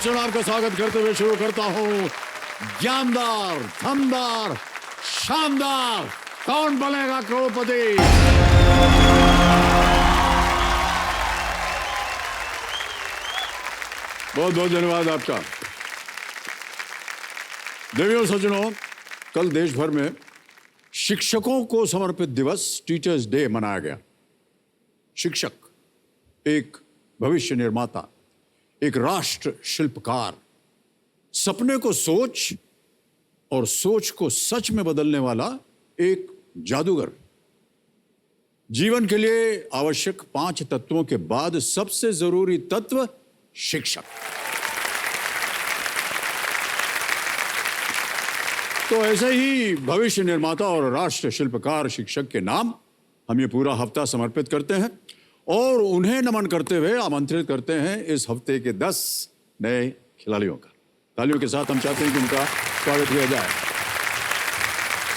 Question आपका स्वागत करते हुए शुरू करता हूं। ज्ञानदार, धमदार, शानदार, कौन बनेगा करोड़पति? बहुत बहुत धन्यवाद आपका। देवियों सज्जनों, कल देश भर में शिक्षकों को समर्पित दिवस टीचर्स डे मनाया गया। शिक्षक एक भविष्य निर्माता, एक राष्ट्र शिल्पकार, सपने को सोच और सोच को सच में बदलने वाला एक जादूगर। जीवन के लिए आवश्यक 5 तत्वों के बाद सबसे जरूरी तत्व शिक्षक। तो ऐसे ही भविष्य निर्माता और राष्ट्र शिल्पकार शिक्षक के नाम हम ये पूरा हफ्ता समर्पित करते हैं और उन्हें नमन करते हुए आमंत्रित करते हैं इस हफ्ते के 10 नए खिलाड़ियों का। तालियों के साथ हम चाहते हैं कि उनका स्वागत किया जाए।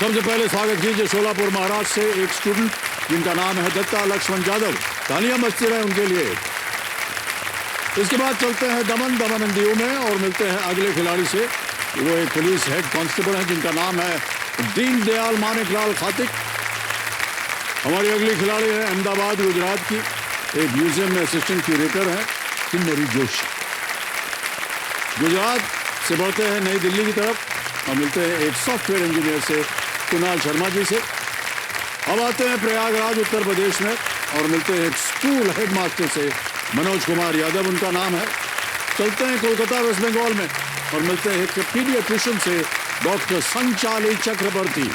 सबसे पहले स्वागत कीजिए सोलापुर महाराष्ट्र से एक स्टूडेंट जिनका नाम है दत्ता लक्ष्मण जाधव। तालियां बजती रहे उनके लिए। इसके बाद चलते हैं दमन दीव में और मिलते हैं अगले खिलाड़ी से। वो एक पुलिस हेड कांस्टेबल है जिनका नाम है दीनदयाल मानिकलाल खातिक। हमारी अगली खिलाड़ी है अहमदाबाद गुजरात की, एक म्यूजियम में असिस्टेंट क्यूरेटर है किन्नरी जोशी। गुजरात से बढ़ते हैं नई दिल्ली की तरफ और मिलते हैं एक सॉफ्टवेयर इंजीनियर से कुणाल शर्मा जी से। अब आते हैं प्रयागराज उत्तर प्रदेश में और मिलते हैं एक स्कूल हेडमास्टर से मनोज कुमार यादव उनका नाम है। चलते हैं कोलकाता वेस्ट बंगाल में और मिलते हैं एक पीडियाट्रिशियन से डॉक्टर संचाली चक्रवर्ती।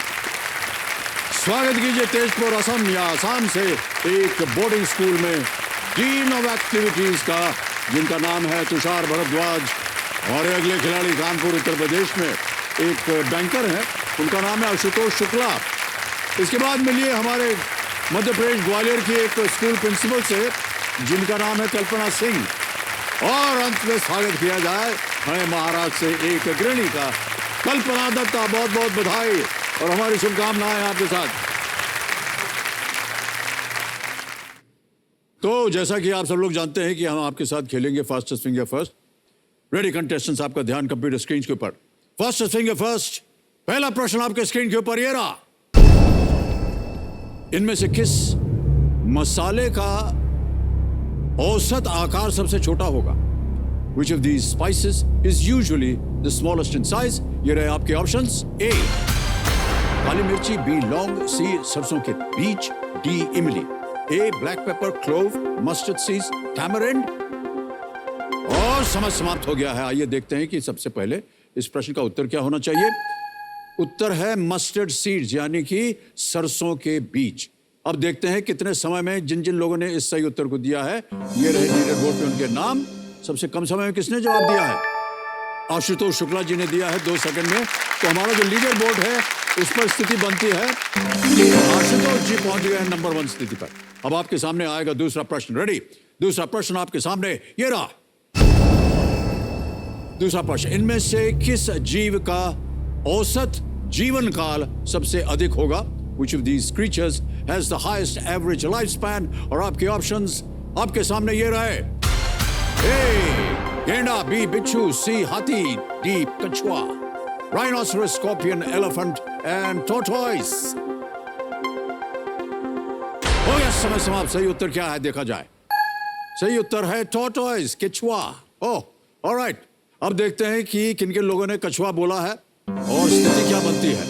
स्वागत कीजिए तेजपुर असम या आसाम से एक बोर्डिंग स्कूल में डीन ऑफ एक्टिविटीज का जिनका नाम है तुषार भारद्वाज। हमारे अगले खिलाड़ी कानपुर उत्तर प्रदेश में एक बैंकर हैं, उनका नाम है आशुतोष शुक्ला। इसके बाद मिलिए हमारे मध्य प्रदेश ग्वालियर की एक स्कूल प्रिंसिपल से जिनका नाम है कल्पना सिंह। और अंत में स्वागत किया जाए हमें महाराष्ट्र से एक गृहिणी का कल्पना दत्ता। बहुत बहुत बधाई और हमारी शुभकामनाएं आपके साथ। तो जैसा कि आप सब लोग जानते हैं कि हम आपके साथ खेलेंगे fastest finger first. Ready contestants, आपका ध्यान कंप्यूटर स्क्रीन के ऊपर। फास्टेस्ट फिंगर फर्स्ट, पहला प्रश्न आपके स्क्रीन के ऊपर ये रहा। इनमें से किस मसाले का औसत आकार सबसे छोटा होगा? Which of these spices is usually the smallest in size? ये रहे आपके ऑप्शंस। A काली मिर्ची, B लौंग, C सरसों के बीज, D इमली। A black pepper, clove, mustard seeds, tamarind. और समय समाप्त हो गया है। आइए देखते हैं कि सबसे पहले इस प्रश्न का उत्तर क्या होना चाहिए। उत्तर है मस्टर्ड सीड्स यानी कि सरसों के बीज। अब देखते हैं कितने समय में जिन जिन लोगों ने इस सही उत्तर को दिया है। ये रहे लीडर बोर्ड पे उनके नाम। सबसे कम समय में किसने जवाब दिया है? आशुतोष शुक्ला जी ने दिया है 2 सेकंड में। तो हमारा जो लीडर बोर्ड है उस पर स्थिति बनती है कि आशुतोष जी पहुंच गए हैं नंबर 1 स्थिति पर। अब आपके सामने आएगा दूसरा प्रश्न। रेडी? दूसरा प्रश्न आपके सामने ये रहा। दूसरा प्रश्न, इनमें से किस जीव का औसत जीवन काल सबसे अधिक होगा? Which of these creatures has the highest average lifespan? और आपके ऑप्शंस आपके सामने ये रहे। A गेंडा, B बिच्छू, C हाथी, D कछुआ। Rhinoceros, scorpion, elephant and tortoise। हो गया समय समाप्त। सही उत्तर क्या है देखा जाए। सही उत्तर है tortoise, कछुआ। ओह, ऑलराइट। अब देखते हैं कि किन किन लोगों ने कछुआ बोला है और स्थिति क्या बनती है।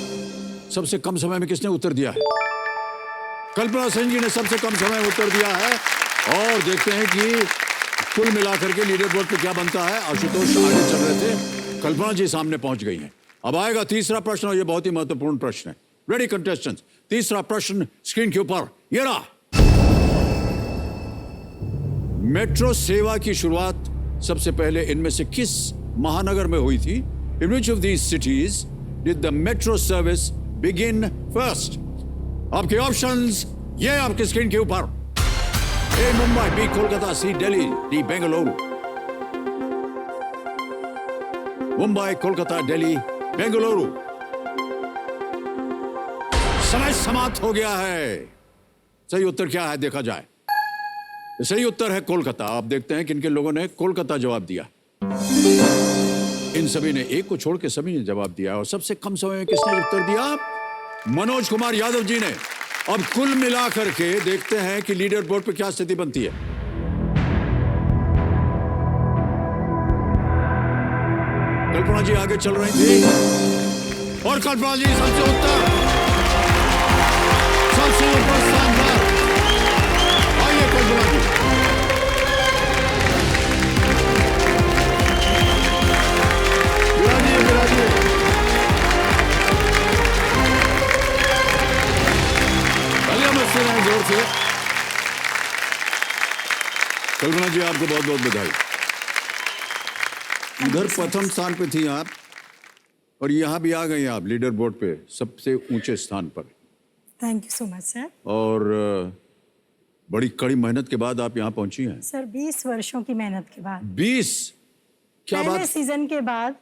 सबसे कम समय में किसने उत्तर दिया है? कल्पना सिंह जी ने सबसे कम समय में उत्तर दिया है। और देखते हैं कि कुल मिलाकर के लीडर बोर्ड पे क्या बनता है। आशुतोष आगे चल रहे थे, कल्पना जी सामने पहुंच गई हैं। अब आएगा तीसरा प्रश्न और ये बहुत ही महत्वपूर्ण प्रश्न है। रेडी कंटेस्टेंट्स, तीसरा प्रश्न स्क्रीन के ऊपर ये रहा। मेट्रो सेवा की शुरुआत सबसे पहले इनमें से किस महानगर में हुई थी? In which of these cities did the metro service begin first? आपके ऑप्शंस ये आपके स्क्रीन के ऊपर। A Mumbai, B Kolkata, C Delhi, D Bengaluru. Mumbai, Kolkata, Delhi, Bengaluru. समय समाप्त हो गया है। सही उत्तर क्या है देखा जाए। सही उत्तर है कोलकाता। आप देखते हैं किन किन लोगों ने कोलकाता जवाब दिया। इन सभी ने, एक को छोड़ के सभी ने जवाब दिया और सबसे कम समय में किसने उत्तर दिया? मनोज कुमार यादव जी ने। अब कुल मिलाकर के देखते हैं कि लीडर बोर्ड पे क्या स्थिति बनती है। कल्पना जी आगे चल रही थी और कल्पना जी सबसे ऊपर स्थान पर। आइए कल्पना जी। बिराजिए। जोर से। कल्पना जी आपको बहुत बहुत बधाई। उधर प्रथम स्थान पे थी आप और यहाँ भी आ गई आप लीडर बोर्ड पे सबसे ऊंचे स्थान पर। Thank you so much sir. और बड़ी कड़ी मेहनत के बाद आप यहाँ पहुंची हैं सर। 20 वर्षों की मेहनत के बाद। 20? क्या बात। पहले सीजन के बाद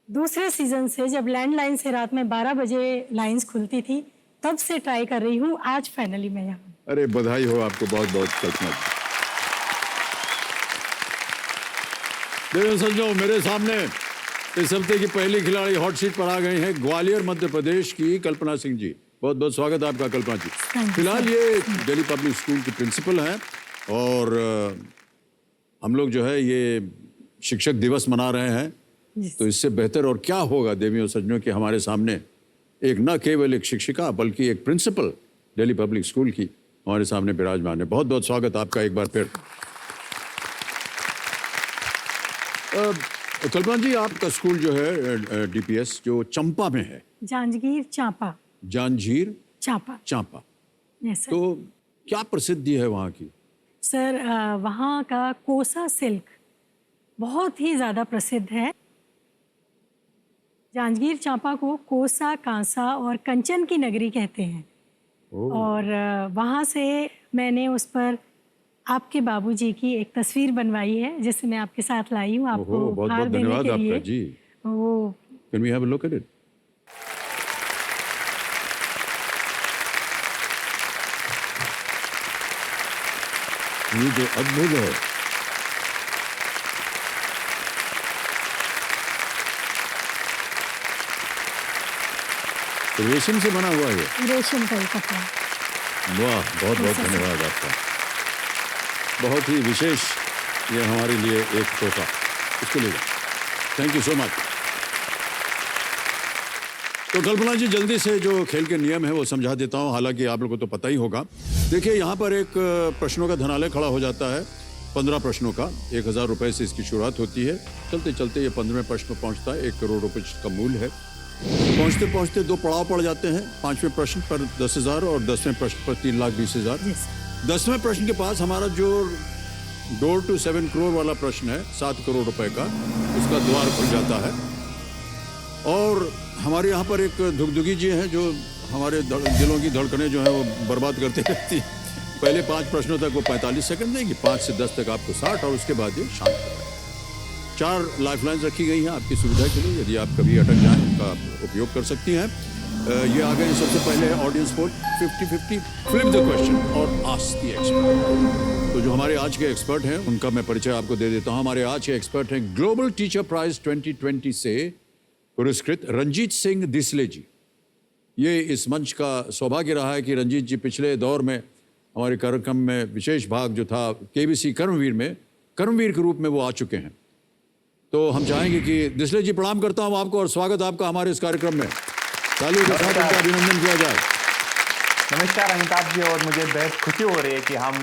दूसरे सीजन से जब लैंडलाइन से रात में 12 बजे लाइंस खुलती थी तब से ट्राई कर रही हूँ। आज फाइनली मैं यहाँ। अरे बधाई हो आपको बहुत बहुत कल्पना जी। समझो मेरे सामने इस हफ्ते की पहली खिलाड़ी हॉट सीट पर आ गई हैं ग्वालियर मध्य प्रदेश की कल्पना सिंह जी। बहुत बहुत स्वागत है आपका कल्पना जी। फिलहाल ये दिल्ली पब्लिक स्कूल की प्रिंसिपल हैं और हम लोग जो है ये शिक्षक दिवस मना रहे हैं, तो इससे बेहतर और क्या होगा देवियों सज्जनों के हमारे सामने एक न केवल एक शिक्षिका बल्कि एक प्रिंसिपल दिल्ली पब्लिक स्कूल की हमारे सामने विराजमान है। बहुत बहुत स्वागत आपका एक बार फिर। कल्पना जी आपका स्कूल जो है डीपीएस जो चंपा में है, जांजगीर चांपा। जांजगीर चांपा। Yes sir. तो क्या प्रसिद्धि है वहाँ की? सर वहाँ का कोसा सिल्क बहुत ही ज़्यादा प्रसिद्ध है। जांजगीर चांपा को कोसा, कांसा और कंचन की नगरी कहते हैं। और वहाँ से मैंने उस पर आपके बाबूजी की एक तस्वीर बनवाई है जिसे मैं आपके साथ लाई हूँ आपको बहुत धन्यवाद आपका जी। वो Can we have a look at it? ये जो अद्भुत है, रेशम से बना हुआ है। रेशम का कपड़ा। वाह, बहुत बहुत धन्यवाद आपका। बहुत ही विशेष ये हमारे लिए एक तोहफा, इसके लिए थैंक यू सो मच। तो कल्पना जी जल्दी से जो खेल के नियम है वो समझा देता हूँ, हालांकि आप लोगों को तो पता ही होगा। देखिए यहाँ पर एक प्रश्नों का धनालय खड़ा हो जाता है, 15 प्रश्नों का। 1000 रुपए से इसकी शुरुआत होती है। चलते चलते ये 15वें प्रश्न पर पहुँचता है। 1 करोड़ रुपए का मूल्य है। पहुँचते पहुँचते 2 पड़ाव पड़ जाते हैं। 5वें प्रश्न पर 10,000 और 10वें प्रश्न पर 3,20,000। 10वें प्रश्न के पास हमारा जो डोर टू 7 करोड़ वाला प्रश्न है, 7 करोड़ रुपए का, उसका द्वार खुल जाता है। और हमारे यहाँ पर एक धुगधुगी जी हैं जो हमारे दिलों की धड़कनें जो है वो बर्बाद करते रहती है। पहले 5 प्रश्नों तक वो 45 सेकंड देंगी, 5 से 10 तक आपको 60 और उसके बाद ये शांत हो जाए। 4 लाइफलाइंस रखी गई हैं आपकी सुविधा के लिए, यदि आप कभी अटक जाएं उनका उपयोग कर सकती हैं। ये आ गए सबसे पहले audience poll 50-50 flip the question और आस्क द एक्सपर्ट। तो जो हमारे आज के एक्सपर्ट हैं उनका मैं परिचय आपको दे देता हूं। हमारे आज के एक्सपर्ट हैं ग्लोबल टीचर प्राइज 2020 से पुरस्कृत रंजीत सिंह दिसले जी। ये इस मंच का सौभाग्य रहा है कि रंजीत जी पिछले दौर में हमारे कार्यक्रम में विशेष भाग जो था केबीसी कर्मवीर में कर्मवीर के रूप में वो आ चुके हैं। तो हम चाहेंगे कि दिसले जी, प्रणाम करता हूं आपको और स्वागत आपका हमारे इस कार्यक्रम में। तालियों के साथ उनका अभिनंदन किया जाए। नमस्कार अमिताभ जी, और मुझे बेहद खुशी हो रही है कि हम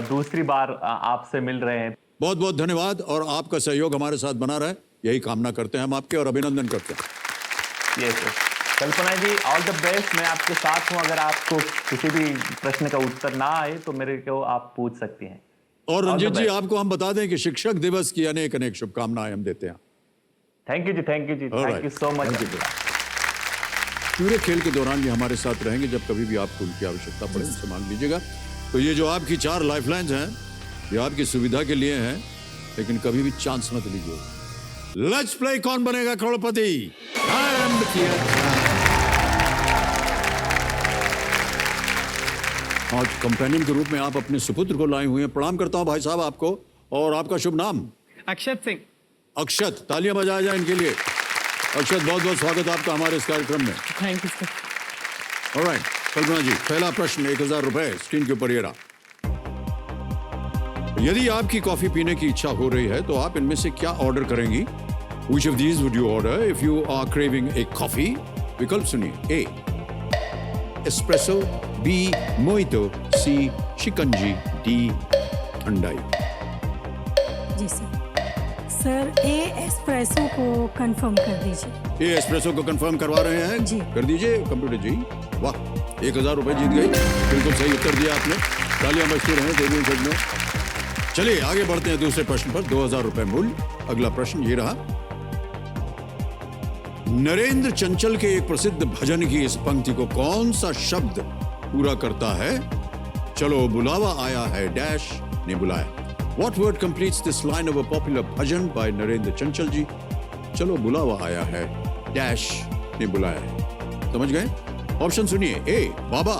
दूसरी बार आपसे मिल रहे हैं। बहुत बहुत धन्यवाद और आपका सहयोग हमारे साथ बना रहे, यही कामना करते हैं हम आपके और अभिनंदन करते हैं। Yes sir. Kalpana ji, all the best. मैं आपके साथ हूं। अगर आपको किसी भी प्रश्न का उत्तर ना आए तो मेरे को आप पूछ सकती हैं। और रंजीत जी, आपको हम बता दें कि शिक्षक दिवस की अनेक अनेक शुभकामनाएं हम देते हैं। Thank you ji, thank you ji, thank you so much. पूरे खेल के दौरान ये हमारे साथ रहेंगे, जब कभी भी आपको उनकी आवश्यकता पड़े उनसे मांग लीजिएगा। तो ये जो आपकी 4 लाइफलाइंस हैं ये आपकी सुविधा के लिए हैं, लेकिन कभी भी चांस मत लीजिए। लेट्स प्ले कौन बनेगा करोड़पति आरंभ किया। आज कंपेनियन के रूप में आप अपने सुपुत्र को लाए हुए हैं। प्रणाम करता हूं भाई साहब आपको, और आपका शुभ नाम? अक्षत सिंह। अक्षत, तालियां बजाया जाए इनके लिए। अक्षत, बहुत बहुत स्वागत आपका हमारे इस कार्यक्रम में। Thank you sir. ऑलराइट, कल्पना जी, पहला प्रश्न 1000 रुपए स्क्रीन के ऊपर ये रहा। यदि आपकी कॉफी पीने की इच्छा हो रही है तो आप इनमें से क्या ऑर्डर करेंगी? Which of these would you order if you are craving a coffee? विकल्प सुनिए। A espresso, B mojito, C shikanji, D thandai. जी सर। सर ए एस्प्रेसो को कंफर्म कर दीजिए। ये एस्प्रेसो को कंफर्म करवा रहे हैं? जी। कर दीजिए कंप्यूटर जी। वाह, 1000 रुपए जीत गई। बिल्कुल सही उत्तर दिया आपने। तालियां बजती रहें देवियों जज में। चलिए आगे बढ़ते हैं दूसरे प्रश्न पर। 2000 रुपए मूल्य। अगला प्रश्न ये रहा। नरेंद्र चंचल के एक प्रसिद्ध भजन की इस पंक्ति को कौन सा शब्द पूरा करता है? चलो बुलावा आया है डैश ने बुलाया। What word completes this line of a popular bhajan by Narendra Chanchal जी? चलो बुलावा आया है डैश ने बुलाया है। समझ गए? ऑप्शन सुनिए। ए बाबा,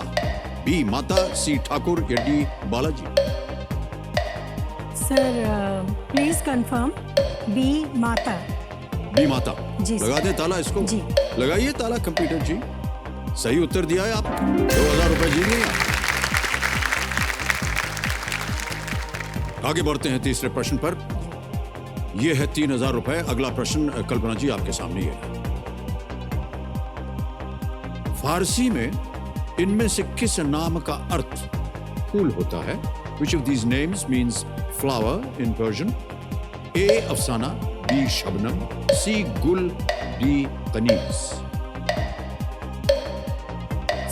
बी माता, सी ठाकुर या D Balaji. Sir please confirm B माता। बी माता। जी लगा दें ताला इसको? जी। लगाइए ताला कंप्यूटर जी। सही उत्तर दिया है आप। 2000 रुपए जीत गए आप। आगे बढ़ते हैं तीसरे प्रश्न पर। यह है 3000 रुपए। अगला प्रश्न कल्पना जी आपके सामने है। फारसी में इनमें से किस नाम का अर्थ फूल होता है? Which of these names means flower in Persian? A अफसाना, B शबनम, C गुल, D कनीज।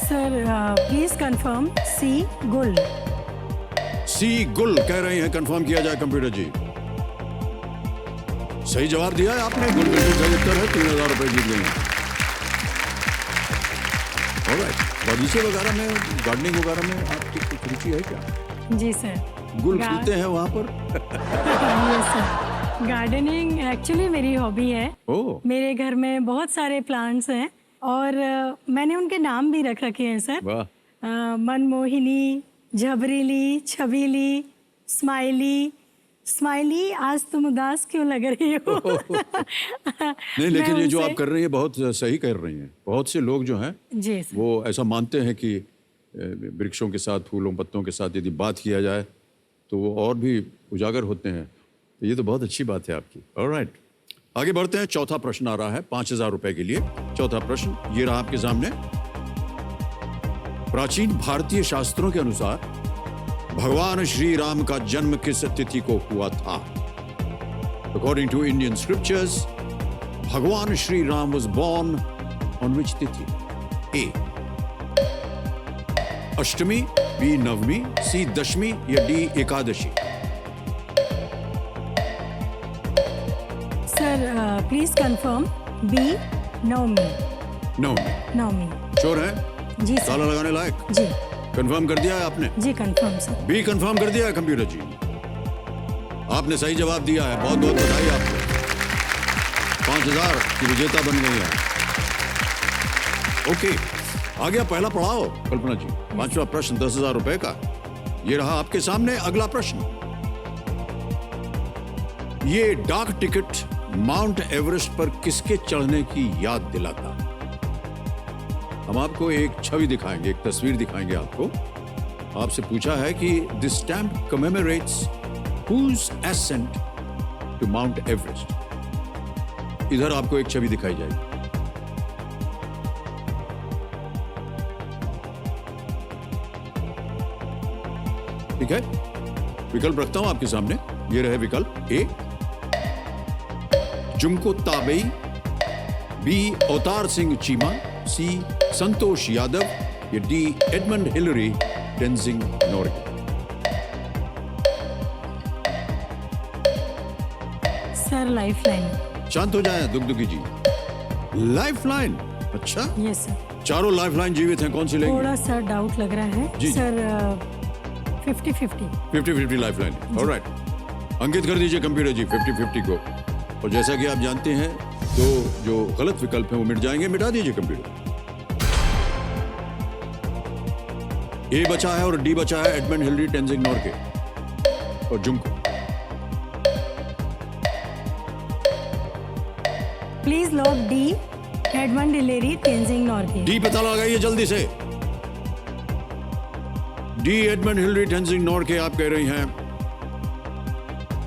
सर प्लीज कंफर्म सी गुल। सी गुल कह रही हैं, कंफर्म किया जाए कंप्यूटर जी। सही जवाब दिया है आपने। गुल बिल्कुल सही उत्तर है। 3000 रुपए जीत गए हैं। ऑलराइट, बगीचे वगैरह में, गार्डनिंग वगैरह में आपकी कुछ रुचि है क्या? जी सर। गुल खिलते हैं वहां पर? Yes sir. गार्डनिंग एक्चुअली मेरी हॉबी है। ओह। मेरे घर में बहुत सारे प्लांट्स हैं और मैंने उनके नाम भी रख रखे हैं सर। वाह। मनमोहिनी, झबरीली, छबीली, स्माइली। स्माइली, आज तुम उदास क्यों लग रही हो? नहीं, लेकिन ये जो आप कर रही हैं बहुत सही कर रही हैं। बहुत से लोग जो हैं जी सर। वो ऐसा मानते हैं कि वृक्षों के साथ, फूलों पत्तों के साथ यदि बात किया जाए तो वो और भी उजागर होते हैं। तो ये तो बहुत अच्छी बात है आपकी। ऑलराइट, आगे बढ़ते हैं। चौथा प्रश्न आ रहा है 5000 रुपए के लिए। चौथा प्रश्न ये रहा आपके सामने। प्राचीन भारतीय शास्त्रों के अनुसार भगवान श्री राम का जन्म किस तिथि को हुआ था? According to Indian scriptures, Bhagwan Shri Ram was born on which tithi? A अष्टमी, बी नवमी, सी दशमी या डी एकादशी। सर प्लीज कंफर्म बी नवमी। नवमी। नवमी। श्योर है? जी सर। ताला लगाने लायक? जी। कंफर्म कर दिया है आपने? जी कंफर्म सर। बी कंफर्म कर दिया है कंप्यूटर जी। आपने सही जवाब दिया है। बहुत बहुत बधाई आपको। 5000 की विजेता बन गई है। ओके, आ गया पहला पड़ाव कल्पना जी। पांचवा प्रश्न 10,000 रुपए का। ये रहा आपके सामने अगला प्रश्न। ये डाक टिकट माउंट एवरेस्ट पर किसके चढ़ने की याद दिलाता? हम आपको एक छवि दिखाएंगे, एक तस्वीर दिखाएंगे आपको। आपसे पूछा है कि this stamp commemorates whose ascent to Mount Everest। इधर आपको एक छवि दिखाई जाएगी। ठीक है, विकल्प रखता हूं आपके सामने। ये रहे विकल्प। ए जुमको ताबेई, बी अवतार सिंह चीमा, सी संतोष यादव या D Edmund Hillary Tenzing Norgay. Sir lifeline. शांत हो जाए दुगदुगी जी। लाइफलाइन? अच्छा, यस सर। चारों लाइफलाइन जीवित हैं, कौन सी लेंगे? थोड़ा सा डाउट लग रहा है जी। सर 50-50। 50-50 लाइफलाइन। ऑलराइट, अंकित कर दीजिए कंप्यूटर जी 50-50 को। और जैसा कि आप जानते हैं तो जो गलत विकल्प हैं वो मिट जाएंगे। मिटा दीजिए कंप्यूटर। ए बचा है और डी बचा है, एडमंड हिलरी टेंजिंग नोर्गे और जुमको। Please lock D, Edmund Hillary, Tenzing Norgay. D पता लगाइए जल्दी से। D Edmund Hillary Tenzing Norgay आप कह रही हैं।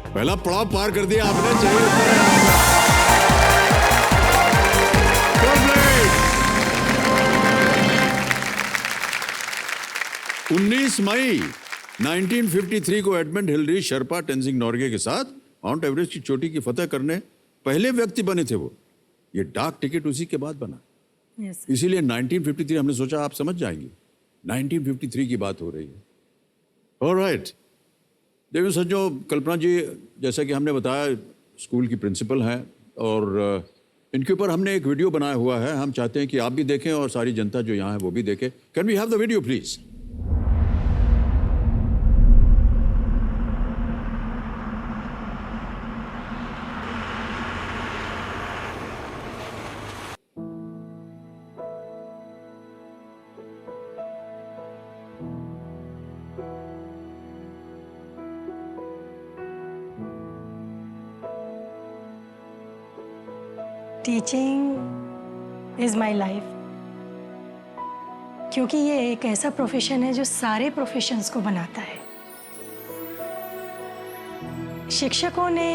पहला पड़ाव पार कर दिया आपने, सही उत्तर है आपका। Complete। 19 मई 1953 को एडमंड हिलरी शर्पा टेंजिंग नॉर्गे के साथ माउंट एवरेस्ट की चोटी की फतह करने पहले व्यक्ति बने थे वो। ये डाक टिकट उसी के बाद बना। यस। इसीलिए 1953 हमने सोचा आप समझ जाएंगे। 1953 की बात हो रही है। ऑलराइट। देवी सज्जो, कल्पना जी जैसा कि हमने बताया स्कूल की प्रिंसिपल हैं और इनके ऊपर हमने एक वीडियो बनाया हुआ है। हम चाहते हैं कि आप भी देखें और सारी जनता जो यहाँ है वो भी देखे। Can we have the video please? Teaching is my life, क्योंकि ये एक ऐसा प्रोफेशन है जो सारे प्रोफेशंस को बनाता है। शिक्षकों ने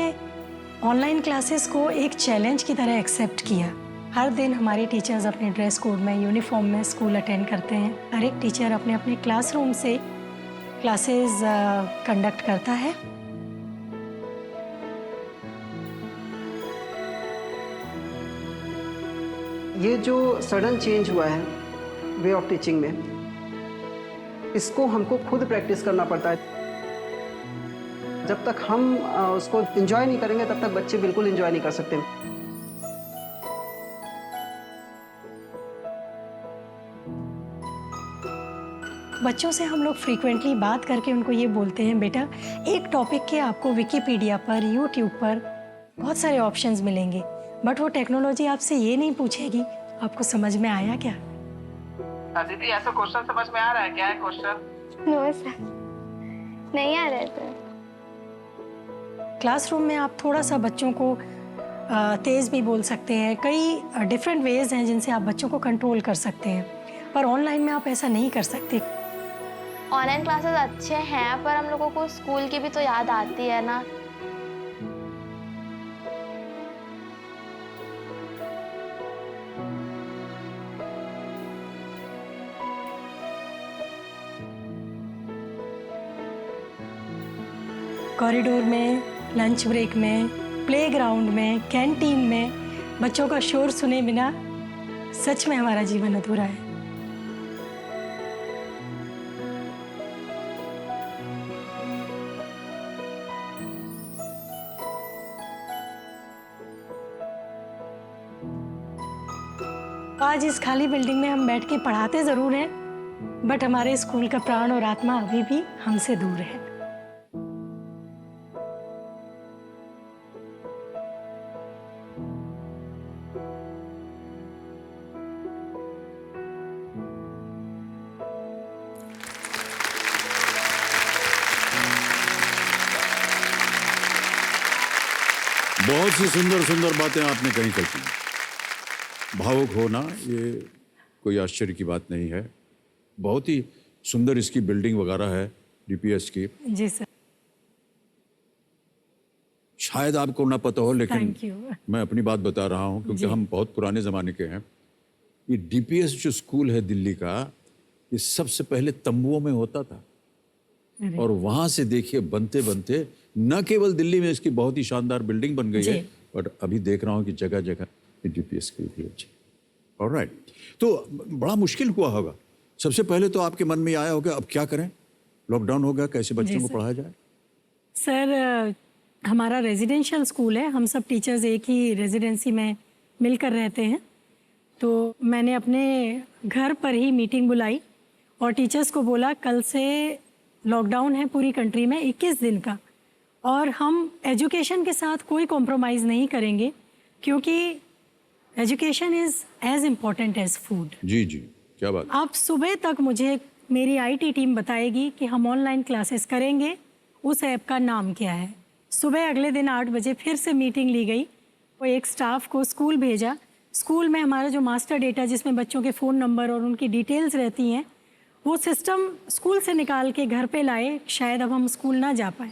ऑनलाइन क्लासेस को एक चैलेंज की तरह एक्सेप्ट किया। हर दिन हमारे टीचर्स अपने ड्रेस कोड में, यूनिफॉर्म में स्कूल अटेंड करते हैं। हर एक टीचर अपने अपने क्लासरूम से क्लासेस कंडक्ट करता है। ये जो सडन चेंज हुआ है वे ऑफ टीचिंग में, इसको हमको खुद प्रैक्टिस करना पड़ता है। जब तक हम उसको एंजॉय नहीं करेंगे तब तक बच्चे बिल्कुल एंजॉय नहीं कर सकते। बच्चों से हम लोग फ्रीक्वेंटली बात करके उनको ये बोलते हैं, बेटा एक टॉपिक के आपको विकिपीडिया पर, यूट्यूब पर बहुत सारे ऑप्शंस मिलेंगे, बट वो टेक्नोलॉजी आपसे ये नहीं पूछेगी आपको समझ में आया क्या। दीदी ऐसा क्वेश्चन समझ में आ रहा है? क्या है क्वेश्चन? नो सर, नहीं आ रहा है सर। क्लासरूम में आप थोड़ा सा बच्चों को तेज़ भी बोल सकते हैं। कई डिफरेंट वेज हैं जिनसे आप बच्चों को कंट्रोल कर सकते हैं, पर ऑनलाइन में आप ऐसा नहीं कर सकते। ऑनलाइन क्लासेस अच्छे हैं पर हम लोगों को स्कूल की भी तो याद आती है ना। कॉरिडोर में, लंच ब्रेक में, प्लेग्राउंड में, कैंटीन में बच्चों का शोर सुने बिना सच में हमारा जीवन अधूरा है। आज इस खाली बिल्डिंग में हम बैठ के पढ़ाते जरूर हैं, बट हमारे स्कूल का प्राण और आत्मा अभी भी हमसे दूर है। बहुत सी सुंदर सुंदर बातें आपने कहीं कही। भावुक होना ये कोई आश्चर्य की बात नहीं है। बहुत ही सुंदर इसकी बिल्डिंग वगैरह है डीपीएस की। जी सर। शायद आपको ना पता हो, लेकिन थैंक यू। मैं अपनी बात बता रहा हूँ क्योंकि जी। हम बहुत पुराने ज़माने के हैं। ये डीपीएस जो स्कूल है दिल्ली का, ये सबसे पहले तंबुओं में होता था अरे। और वहाँ से देखिए बनते बनते न केवल दिल्ली में इसकी बहुत ही शानदार बिल्डिंग बन गई है, जी। बट अभी देख रहा हूँ कि जगह जगह डीपीएस की भी अच्छी। ऑलराइट, तो बड़ा मुश्किल हुआ होगा। सबसे पहले तो आपके मन में आया होगा अब क्या करें, लॉकडाउन हो गया, कैसे बच्चों को सर। पढ़ाया जाए? सर हमारा रेजिडेंशियल स्कूल है, हम सब टीचर्स एक ही रेजिडेंसी में मिलकर रहते हैं। तो मैंने अपने घर पर ही मीटिंग बुलाई और टीचर्स को बोला कल से लॉकडाउन है पूरी कंट्री में 21 दिन का, और हम एजुकेशन के साथ कोई कॉम्प्रोमाइज़ नहीं करेंगे क्योंकि education is as important as food. जी जी, क्या बात। आप सुबह तक मुझे मेरी आईटी टीम बताएगी कि हम ऑनलाइन क्लासेस करेंगे, उस ऐप का नाम क्या है। सुबह अगले दिन 8 बजे फिर से मीटिंग ली गई वो एक स्टाफ को स्कूल भेजा। स्कूल में हमारा जो मास्टर डेटा जिसमें बच्चों के फ़ोन नंबर और उनकी डिटेल्स रहती हैं, वो सिस्टम स्कूल से निकाल के घर पे लाए। शायद अब हम स्कूल ना जा पाए।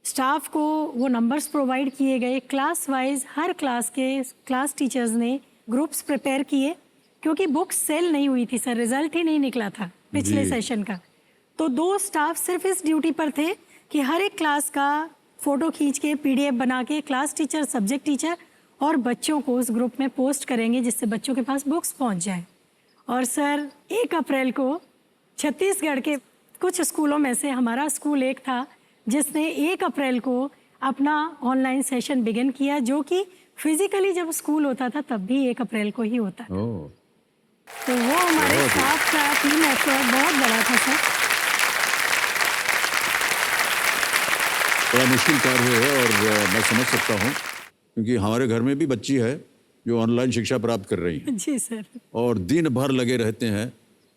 स्टाफ को वो नंबर्स प्रोवाइड किए गए। क्लास वाइज हर क्लास के क्लास टीचर्स ने ग्रुप्स प्रिपेयर किए, क्योंकि बुक्स सेल नहीं हुई थी सर, रिजल्ट ही नहीं निकला था पिछले सेशन का। तो 2 स्टाफ सिर्फ इस ड्यूटी पर थे कि हर एक क्लास का फ़ोटो खींच के PDF बना के क्लास टीचर, सब्जेक्ट टीचर और बच्चों को उस ग्रुप में पोस्ट करेंगे, जिससे बच्चों के पास बुक्स पहुंच जाए। और सर 1 अप्रैल को छत्तीसगढ़ के कुछ स्कूलों में से हमारा स्कूल एक था जिसने 1 अप्रैल को अपना ऑनलाइन सेशन बिगिन किया, जो कि फिजिकली जब स्कूल होता था तब भी 1 अप्रैल को ही होता था। तो वो हमारे स्टाफ का टीम एफर्ट बहुत बड़ा था सर। बड़ा मुश्किल कार्य है और मैं समझ सकता हूँ, क्योंकि हमारे घर में भी बच्ची है जो ऑनलाइन शिक्षा प्राप्त कर रही है जी सर। और दिन भर लगे रहते हैं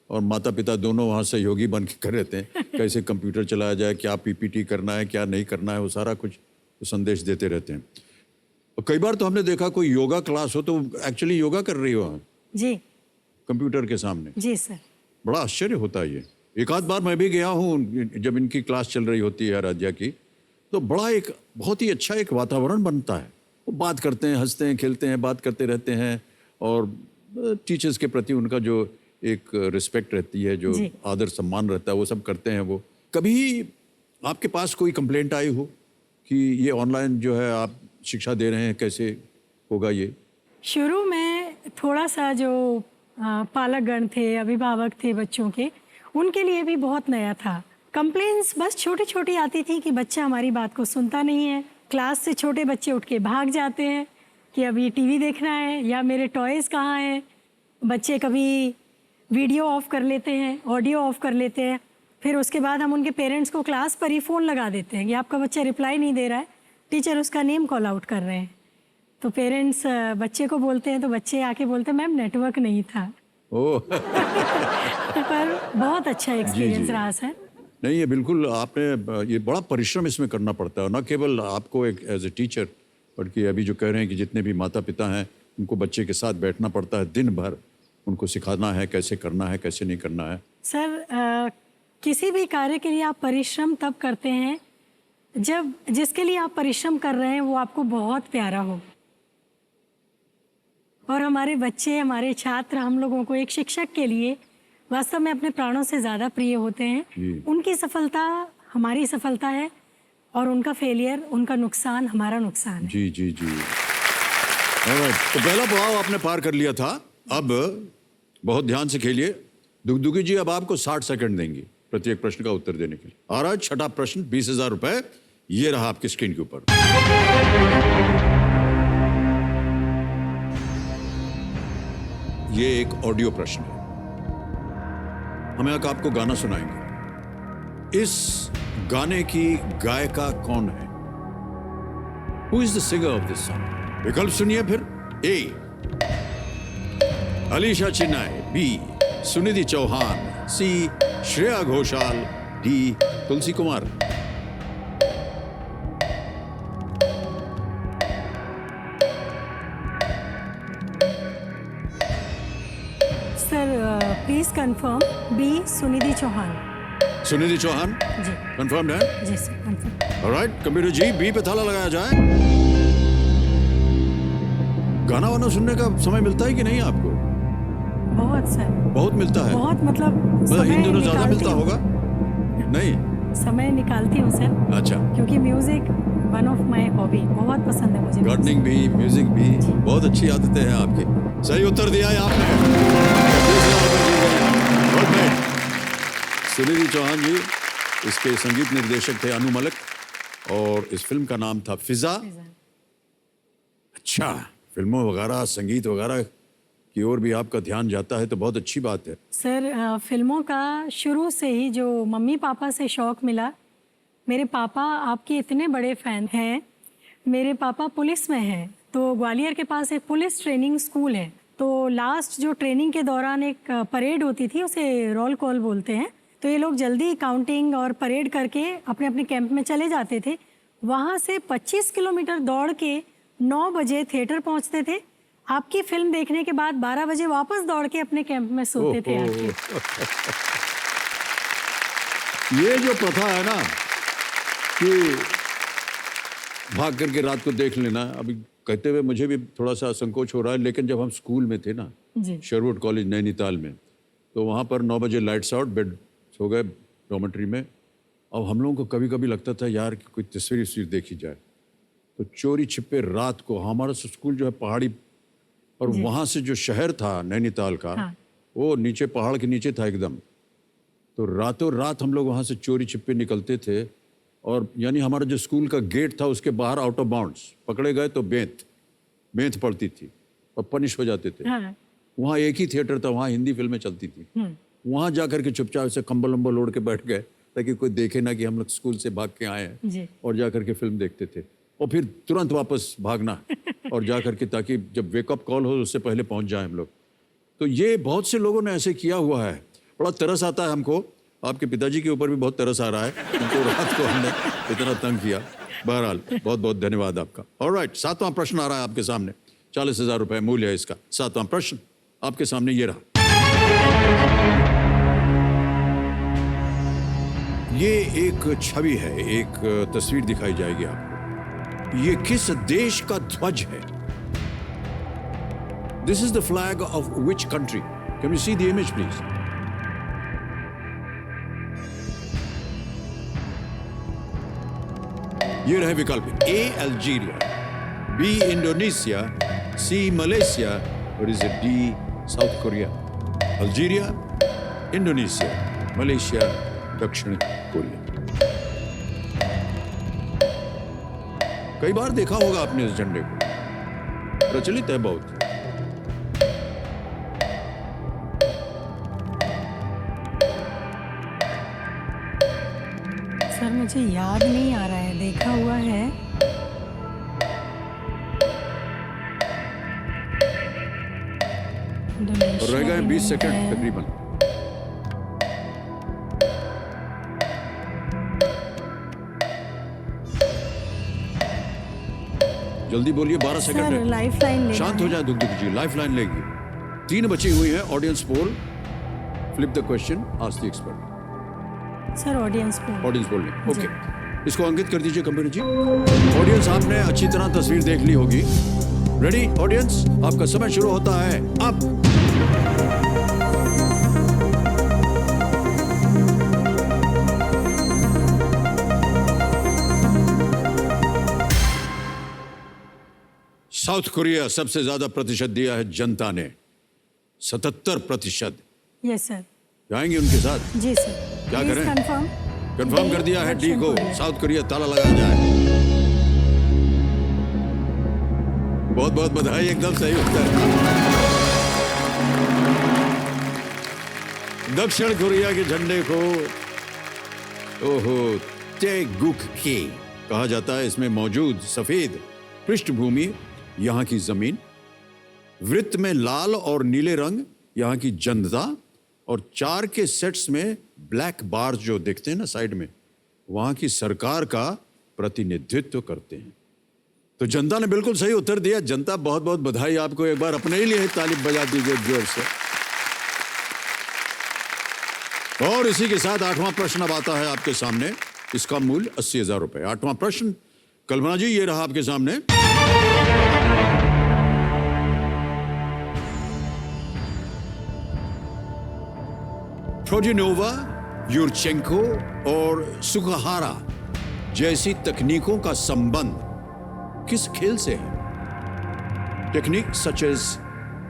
और माता पिता दोनों वहाँ सहयोगी बन के कर रहते हैं, कैसे कंप्यूटर चलाया जाए, क्या PPT करना है, क्या नहीं करना है, वो सारा कुछ तो संदेश देते रहते हैं। और कई बार तो हमने देखा कोई योगा क्लास हो तो एक्चुअली योगा कर रही हो वहाँ जी कंप्यूटर के सामने। जी सर। बड़ा आश्चर्य होता है ये। एक आध बार मैं भी गया हूँ जब इनकी क्लास चल रही होती है आराध्या की, तो बड़ा एक बहुत ही अच्छा एक वातावरण बनता है। वो बात करते हैं, हंसते हैं, खेलते हैं, बात करते रहते हैं और टीचर्स के प्रति उनका जो एक रिस्पेक्ट रहती है, जो आदर सम्मान रहता है, वो सब करते हैं। वो कभी आपके पास कोई कंप्लेंट आई हो कि ये ऑनलाइन जो है आप शिक्षा दे रहे हैं, कैसे होगा ये? शुरू में थोड़ा सा जो पालकगण थे, अभिभावक थे बच्चों के, उनके लिए भी बहुत नया था। कंप्लेंट्स बस छोटी छोटी आती थी कि बच्चा हमारी बात को सुनता नहीं है। क्लास से छोटे बच्चे उठ के भाग जाते हैं कि अब ये TV देखना है या मेरे टॉयज़ कहाँ हैं। बच्चे कभी वीडियो ऑफ कर लेते हैं, ऑडियो ऑफ कर लेते हैं। फिर उसके बाद हम उनके पेरेंट्स को क्लास पर ही फ़ोन लगा देते हैं कि आपका बच्चा रिप्लाई नहीं दे रहा है, टीचर उसका नेम कॉल आउट कर रहे हैं। तो पेरेंट्स बच्चे को बोलते हैं तो बच्चे आके बोलते हैं मैम नेटवर्क नहीं था। ओह पर बहुत अच्छा एक्सपीरियंस रहा सर। नहीं, ये बिल्कुल आपने ये बड़ा परिश्रम इसमें करना पड़ता है, न केवल आपको एक एज ए टीचर, बल्कि अभी जो कह रहे हैं कि जितने भी माता पिता हैं उनको बच्चे के साथ बैठना पड़ता है दिन भर, उनको सिखाना है कैसे करना है, कैसे नहीं करना है। सर किसी भी कार्य के लिए आप परिश्रम तब करते हैं जब जिसके लिए आप परिश्रम कर रहे हैं वो आपको बहुत प्यारा हो। और हमारे बच्चे, हमारे छात्र हम लोगों को एक शिक्षक के लिए वास्तव में अपने प्राणों से ज़्यादा प्रिय होते हैं। उनकी सफलता हमारी सफलता है और उनका फेलियर, उनका नुकसान हमारा नुकसान है। जी जी जी। तो पहला पड़ाव आपने पार कर लिया था। अब बहुत ध्यान से खेलिए। दुगदुगी जी अब आपको 60 सेकंड देंगी प्रत्येक प्रश्न का उत्तर देने के लिए। आ रहा है छठा प्रश्न, 20,000 रुपए ये रहा आपकी स्क्रीन के ऊपर। ये एक ऑडियो प्रश्न है। हम एक आपको गाना सुनाएंगे। इस गाने की गायिका कौन है? Who is the singer of this song? विकल्प सुनिए फिर। A. Alisha Chinai, B. Sunidhi Chauhan, C. Shreya Ghoshal, D. Tulsi Kumar. Sir please confirm B. Sunidhi Chauhan. Sunidhi Chauhan ji confirmed है? जी sir confirm. Alright, computer ji B पे ताला लगाया जाए। गाना वाना सुनने का समय मिलता है कि नहीं आपको? बहुत सर, बहुत मिलता है। बहुत मतलब मतलब इन समय दिनों ज्यादा निकालती मिलता हूँ। होगा? नहीं? समय निकालती हूँ सर, अच्छा। क्योंकि music one of my hobby, बहुत पसंद है मुझे। गार्डनिंग भी, म्यूजिक भी, बहुत अच्छी आदतें हैं आपकी। सही उत्तर दिया है आपने। 20,000 रुपए जीत गए। Good night। सुनिधि चौहान जी इसके संगीत निर्देशक थे अनु मलिक और इस फिल्म का नाम था फिजा। अच्छा, फिल्मों वगैरह, संगीत वगैरह की ओर भी आपका ध्यान जाता है तो बहुत अच्छी बात है। सर फिल्मों का शुरू से ही जो मम्मी पापा से शौक मिला। मेरे पापा आपके इतने बड़े फ़ैन हैं। मेरे पापा पुलिस में हैं, तो ग्वालियर के पास एक पुलिस ट्रेनिंग स्कूल है। तो लास्ट जो ट्रेनिंग के दौरान एक परेड होती थी, उसे रोल कॉल बोलते हैं। तो ये लोग जल्दी काउंटिंग और परेड करके अपने अपने कैंप में चले जाते थे वहाँ से 25 किलोमीटर दौड़ के 9 बजे थिएटर पहुँचते थे। आपकी फिल्म देखने के बाद 12 बजे वापस दौड़ के अपने कैंप में सोते थे आके। ये जो प्रथा है ना कि भाग करके रात को देख लेना, अभी कहते हुए मुझे भी थोड़ा सा संकोच हो रहा है, लेकिन जब हम स्कूल में थे ना, जी शेरवुड कॉलेज नैनीताल में, तो वहाँ पर 9 बजे लाइट्स आउट, बेड सो गए डॉर्मेट्री में। अब हम लोगों को कभी कभी लगता था यार कि कोई तस्वीर देखी जाए, तो चोरी छिपे रात को, हमारा स्कूल जो है पहाड़ी, और वहाँ से जो शहर था नैनीताल का, हाँ। वो नीचे पहाड़ के नीचे था एकदम। तो रातों रात हम लोग वहाँ से चोरी छिपे निकलते थे, और यानी हमारा जो स्कूल का गेट था उसके बाहर आउट ऑफ बाउंड्स, पकड़े गए तो बेंत पड़ती थी और पनिश हो जाते थे। हाँ। वहाँ एक ही थिएटर था, वहाँ हिंदी फिल्में चलती थी। वहाँ जा करके चुपचाप से कंबल वंबल ओढ़ के बैठ गए ताकि कोई देखे ना कि हम लोग स्कूल से भाग के आए हैं, जी। और जा करके फिल्म देखते थे, और फिर तुरंत वापस भागना और जा करके, ताकि जब वेकअप कॉल हो उससे पहले पहुँच जाए हम लोग। तो ये बहुत से लोगों ने ऐसे किया हुआ है। बड़ा तरस आता है हमको, आपके पिताजी के ऊपर भी बहुत तरस आ रहा है, उनको रात को हमने इतना तंग किया। बहरहाल बहुत बहुत धन्यवाद आपका। ऑलराइट, 7वां प्रश्न आ रहा है आपके सामने, 40,000 रुपए मूल्य है इसका। 7वां प्रश्न आपके सामने ये रहा। ये एक छवि है, एक तस्वीर दिखाई जाएगी आपको। ये किस देश का ध्वज है? This is the flag of which country? Can you see the image please? ये रहे विकल्प: ए अल्जीरिया, बी इंडोनेशिया, सी मलेशिया, और is it D south Korea? Algeria, Indonesia, Malaysia, दक्षिण कोरिया। कई बार देखा होगा आपने इस झंडे को, प्रचलित है बहुत। सर मुझे याद नहीं आ रहा है, देखा हुआ है। और रह गए 20 सेकंड तकरीबन। जल्दी बोलिए, 12 सेकंड सर है। लाइफ लाइन शांत हो जाए दुगदुग जी, लाइफ लाइन लेगी। 3 बची हुई है। Audience poll, flip the question, ask the expert. Sir audience को ऑडियंस पोल में, ओके। इसको अंकित कर दीजिए कंप्यूटर जी। ऑडियंस, आपने अच्छी तरह तस्वीर देख ली होगी। रेडी ऑडियंस, आपका समय शुरू होता है अब। साउथ कोरिया सबसे ज्यादा प्रतिशत दिया है जनता ने, 77%। Yes sir. जाएंगे उनके साथ? जी सर। क्या Please करें? confirm. कंफर्म कर दिया है डी को। कोरिया। साउथ कोरिया ताला लगाया जाए। बहुत बहुत बधाई, एकदम सही उत्तर। दक्षिण कोरिया के झंडे को ओहो तेगुक्के कहा जाता है। इसमें मौजूद सफेद पृष्ठभूमि यहाँ की जमीन, वृत्त में लाल और नीले रंग यहाँ की जनता, और 4 के सेट्स में ब्लैक बार जो देखते हैं ना साइड में, वहाँ की सरकार का प्रतिनिधित्व करते हैं। तो जनता ने बिल्कुल सही उत्तर दिया। जनता, बहुत बहुत बधाई आपको। एक बार अपने ही लिए ताली बजा दीजिए जोर से। और इसी के साथ 8वां प्रश्न अब आता है आपके सामने। इसका मूल्य 80,000 रुपए। 8वां प्रश्न, कल्पना जी, ये रहा आपके सामने। प्रोडिनोवा, यूरचेंको और सुकाहारा जैसी तकनीकों का संबंध किस खेल से है? Technique such as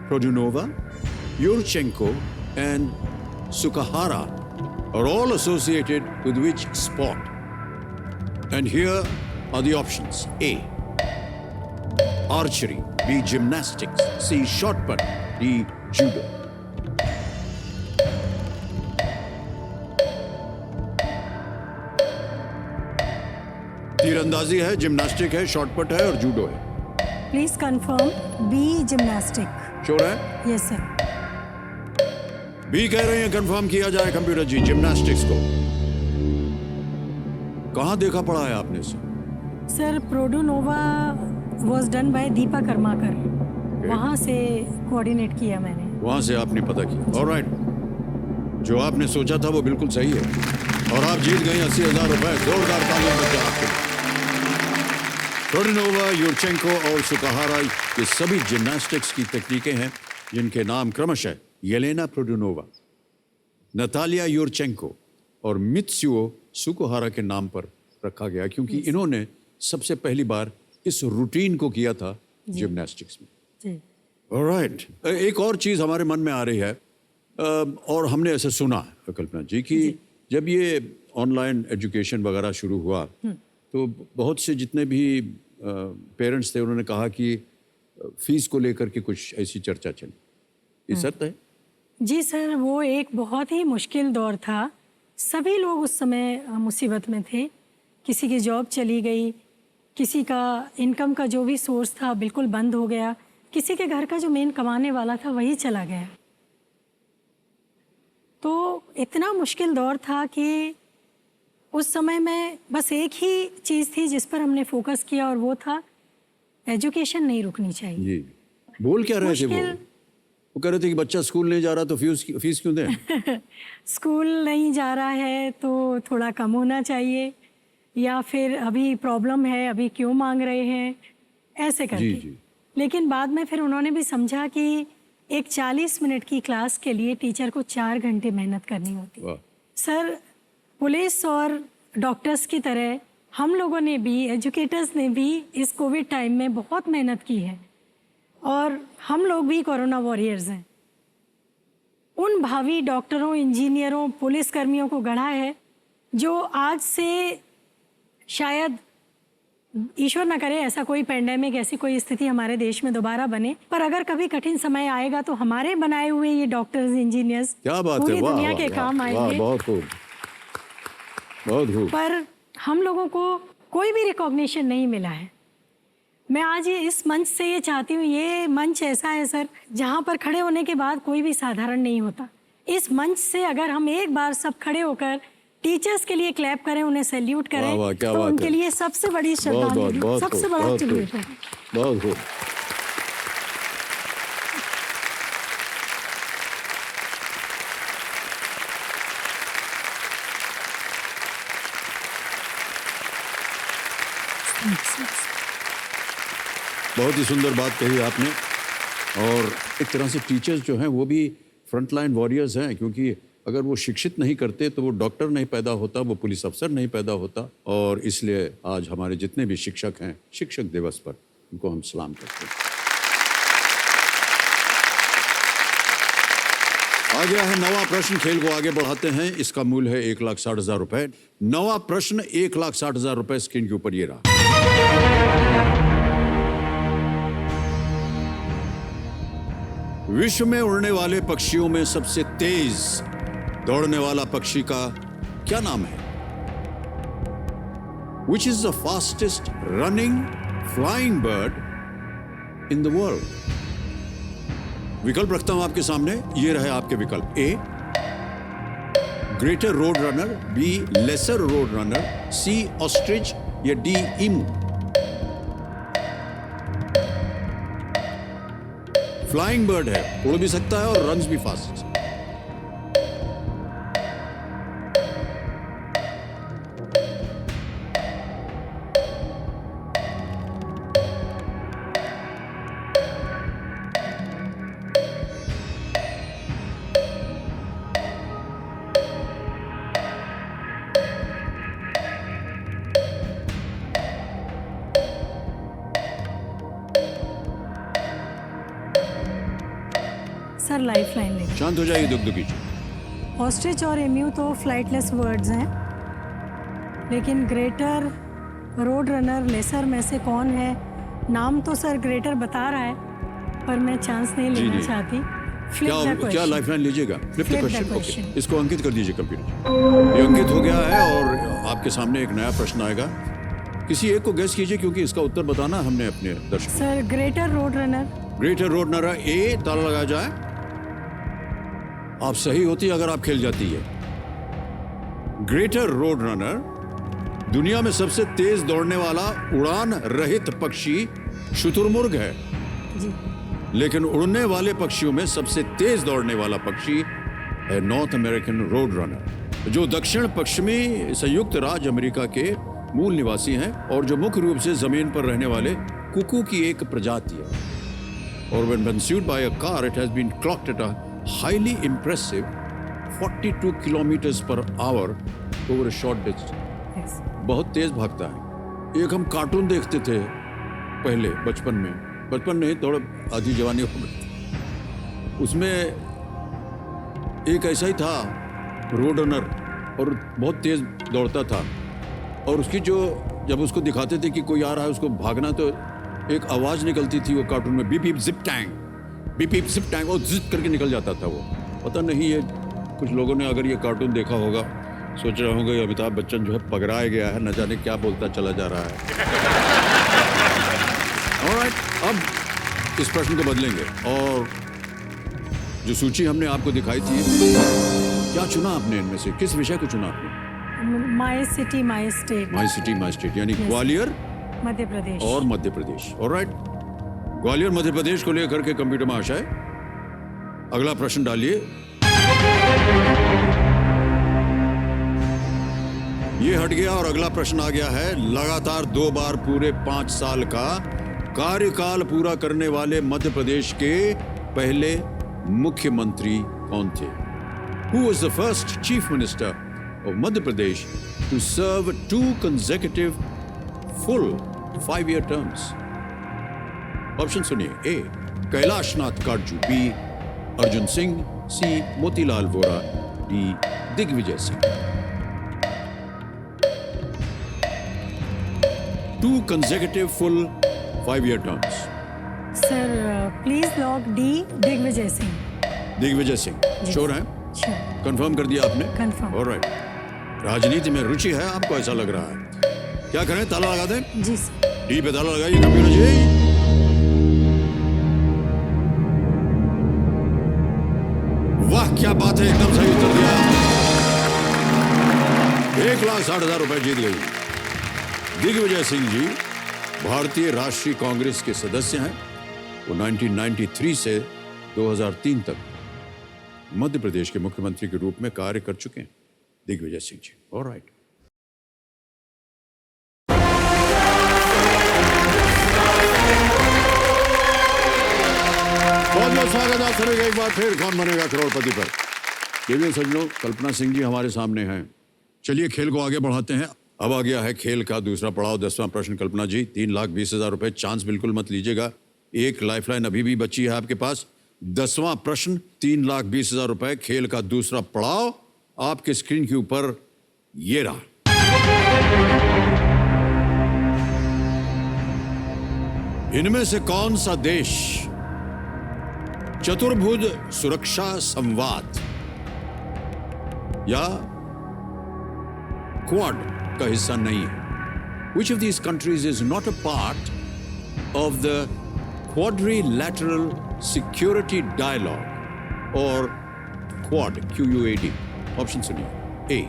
Produnova, Yurchenko and Tsukahara are all associated with which sport? And here are the options: A, archery, B, gymnastics, C, shot put, D, judo. तीरंदाजी है, जिम्नास्टिक है, शॉटपुट है और जूडो है। Please confirm B gymnastic. Sure है? Yes sir. B कह रहे हैं, कंफर्म किया जाए कंप्यूटर जी जिम्नास्टिक्स को। कहां देखा पड़ा है आपने इसे? Sir Produnova was done by Dipa Karmakar, वहाँ से कोऑर्डिनेट किया मैंने। वहां से आपने पता किया। ऑलराइट, जो आपने सोचा था वो बिल्कुल सही है और आप जीत गए 80,000 रुपए। जोरदार तालियां बजा आपके लिए। प्रोडोनोवा, यूरचेंको और सुकाहारा ये सभी जिम्नास्टिक्स की तकनीकें हैं जिनके नाम क्रमशः येलेना प्रोडोनोवा, नतालिया यूरचेंको और मित्सुओ सुकुहारा के नाम पर रखा गया, क्योंकि इन्होंने सबसे पहली बार इस रूटीन को किया था जिम्नास्टिक्स में। जी। ऑलराइट, एक और चीज़ हमारे मन में आ रही है और हमने ऐसे सुना है कल्पना जी कि जब ये ऑनलाइन एजुकेशन वगैरह शुरू हुआ तो बहुत से जितने भी पेरेंट्स थे उन्होंने कहा कि फीस को लेकर के कुछ ऐसी चर्चा चली। ये सत्य है? जी सर, वो एक बहुत ही मुश्किल दौर था। सभी लोग उस समय मुसीबत में थे। किसी की जॉब चली गई, किसी का इनकम का जो भी सोर्स था बिल्कुल बंद हो गया, किसी के घर का जो मेन कमाने वाला था वही चला गया। तो इतना मुश्किल दौर था कि उस समय में बस एक ही चीज़ थी जिस पर हमने फोकस किया और वो था एजुकेशन नहीं रुकनी चाहिए। जी। बोल क्या रहे थे वो कह रहे थे कि बच्चा स्कूल नहीं जा रहा तो फीस क्यों दें? स्कूल नहीं जा रहा है तो थोड़ा कम होना चाहिए, या फिर अभी प्रॉब्लम है अभी क्यों मांग रहे हैं, ऐसे करके। जी। लेकिन बाद में फिर उन्होंने भी समझा कि एक 40 मिनट की क्लास के लिए टीचर को 4 घंटे मेहनत करनी होती है। सर, पुलिस और डॉक्टर्स की तरह हम लोगों ने भी, एजुकेटर्स ने भी इस कोविड टाइम में बहुत मेहनत की है और हम लोग भी कोरोना वॉरियर्स हैं। उन भावी डॉक्टरों, इंजीनियरों, पुलिस कर्मियों को गढ़ा है जो आज से शायद ईश्वर न करे ऐसा कोई पेंडेमिक, ऐसी कोई स्थिति हमारे देश में दोबारा बने, पर अगर कभी कठिन समय आएगा तो हमारे बनाए हुए ये डॉक्टर्स, इंजीनियर्स क्या बात पूरी है, वाह, दुनिया वाह, के वाह, काम वाह, आएंगे। बहुत खूब, बहुत खूब। पर हम लोगों को कोई भी रिकॉग्निशन नहीं मिला है। मैं आज इस मंच से ये चाहती हूँ, ये मंच ऐसा है सर जहाँ पर खड़े होने के बाद कोई भी साधारण नहीं होता। इस मंच से अगर हम एक बार सब खड़े होकर टीचर्स के लिए क्लैप करें, उन्हें सैल्यूट करें, वाह, क्या तो बात उनके है। लिए सबसे बड़ी बहुत श्रद्धांजलि, बहुत सबसे खूब, बड़ा बहुत ट्रिब्यूट है। खूब, बहुत खूब। बहुत ही सुंदर बात कही आपने। और एक तरह से टीचर्स जो हैं वो भी फ्रंटलाइन वॉरियर्स हैं, क्योंकि अगर वो शिक्षित नहीं करते तो वो डॉक्टर नहीं पैदा होता, वो पुलिस अफसर नहीं पैदा होता। और इसलिए आज हमारे जितने भी शिक्षक हैं, शिक्षक दिवस पर उनको हम सलाम करते हैं। आ गया है नवा प्रश्न, खेल को आगे बढ़ाते हैं। इसका मूल्य है 1,60,000 रुपए। नवा प्रश्न 1,60,000 रुपए स्क्रीन के ऊपर ये रहा। विश्व में उड़ने वाले पक्षियों में सबसे तेज दौड़ने वाला पक्षी का क्या नाम है? Which is the fastest running flying bird in the world? विकल्प रखता हूं आपके सामने, ये रहे आपके विकल्प। A greater roadrunner, B lesser roadrunner, C ostrich या डी ईमू। फ्लाइंग बर्ड है, उड़ भी सकता है और रन्स भी फास्ट। सर लाइफ लाइन लेंगे। शांत हो जाइए, दुगदुगी। ऑस्ट्रिच और एम्यू तो फ्लाइटलेस वर्ड्स हैं, लेकिन ग्रेटर, रोड रनर, लेसर में से कौन है? नाम तो सर ग्रेटर बता रहा है, पर मैं चांस नहीं जी, लेना जी। चाहती। Flip the क्या question. लाइफलाइन लीजिएगा? Flip the Flip the question. question. Okay, इसको अंकित कर दीजिए कंप्यूटर। ये अंकित हो गया है और आपके सामने एक नया प्रश्न आएगा। किसी एक को गेस कीजिए, क्योंकि इसका उत्तर बताना हमने अपने दर्शकों। Sir greater roadrunner. Greater roadrunner A, ताला लगाया जाए। आप सही होती अगर आप खेल जाती है। ग्रेटर रोड रनर दुनिया में सबसे तेज दौड़ने वाला उड़ान रहित पक्षी शुतुरमुर्ग है, जी। लेकिन उड़ने वाले पक्षियों में सबसे तेज दौड़ने वाला पक्षी है नॉर्थ अमेरिकन रोड रनर, जो दक्षिण पश्चिमी संयुक्त राज्य अमेरिका के मूल निवासी हैं और जो मुख्य रूप से जमीन पर रहने वाले कुकू की एक प्रजाति है। और when pursued by a car, it has been clocked at a highly impressive 42 kilometers per hour over a short distance. Yes. बहुत तेज भागता है। एक हम कार्टून देखते थे पहले बचपन में, बचपन नहीं, थोड़ा आधी जवानी हो गई, उसमें एक ऐसा ही था रोड रनर और बहुत तेज दौड़ता था, और उसकी जो जब उसको दिखाते थे कि कोई आ रहा है उसको भागना, तो एक आवाज निकलती थी वो कार्टून में, beep beep zip Tang, beep beep zip Tang, और जिप करके निकल जाता था वो। पता नहीं ये कुछ लोगों ने अगर ये कार्टून देखा होगा सोच रहे होंगे अमिताभ बच्चन जो है पगड़ाया गया है, न जाने क्या बोलता चला जा रहा है। ऑलराइट, अब इस प्रश्न को बदलेंगे और जो सूची हमने आपको दिखाई थी, क्या चुना आपने इनमें से, किस विषय को चुना आपने? My city my state. My city my state, यानी ग्वालियर मध्य प्रदेश और मध्य प्रदेश। ऑलराइट, ग्वालियर मध्य प्रदेश को लेकर के कंप्यूटर महाशय अगला प्रश्न डालिए। ये हट गया और अगला प्रश्न आ गया है। लगातार 2 बार पूरे 5 साल का कार्यकाल पूरा करने वाले मध्य प्रदेश के पहले मुख्यमंत्री कौन थे? Who was the first chief minister of Madhya Pradesh to serve 2 consecutive full 5-year terms? Option सुनिए। A Kailash Nath Katju, B Arjun Singh, C Motilal Vora, D Digvijaya Singh. 2 consecutive full 5-year terms. Sir please lock D Digvijaya Singh. Digvijaya Singh sure हैं? श्योर। कंफर्म कर दिया आपने? Confirm. Alright, राजनीति में रुचि है आपको, ऐसा लग रहा है। क्या करें, ताला लगा दें? जी सर। डी पे ताला लगाइए कंप्यूटर जी। वाह क्या बात है, एकदम सही उत्तर दिया। 1,60,000 रुपए जीत गई। दिग्विजय सिंह जी भारतीय राष्ट्रीय कांग्रेस के सदस्य हैं। वो 1993 से 2003 तक मध्य प्रदेश के मुख्यमंत्री के रूप में कार्य कर चुके हैं, दिग्विजय सिंह जी। ऑलराइट, बहुत बहुत स्वागत आप सभी का एक बार फिर कौन बनेगा करोड़पति पर। केवल सज्जनों, कल्पना सिंह जी हमारे सामने हैं। चलिए खेल को आगे बढ़ाते हैं। अब आ गया है खेल का दूसरा पड़ाव, 10वां प्रश्न। कल्पना जी, 3,20,000 रुपए, चांस बिल्कुल मत लीजिएगा। एक लाइफलाइन अभी भी बची है आपके पास। 10वां प्रश्न, 3,20,000 रुपए, खेल का दूसरा पड़ाव आपके स्क्रीन के ऊपर ये रहा। इनमें से कौन सा देश चतुर्भुज सुरक्षा संवाद या क्वाड का हिस्सा नहीं है? Which of these countries is not a part of the Quadrilateral Security Dialogue or Quad, QUAD? Option सुनिए। A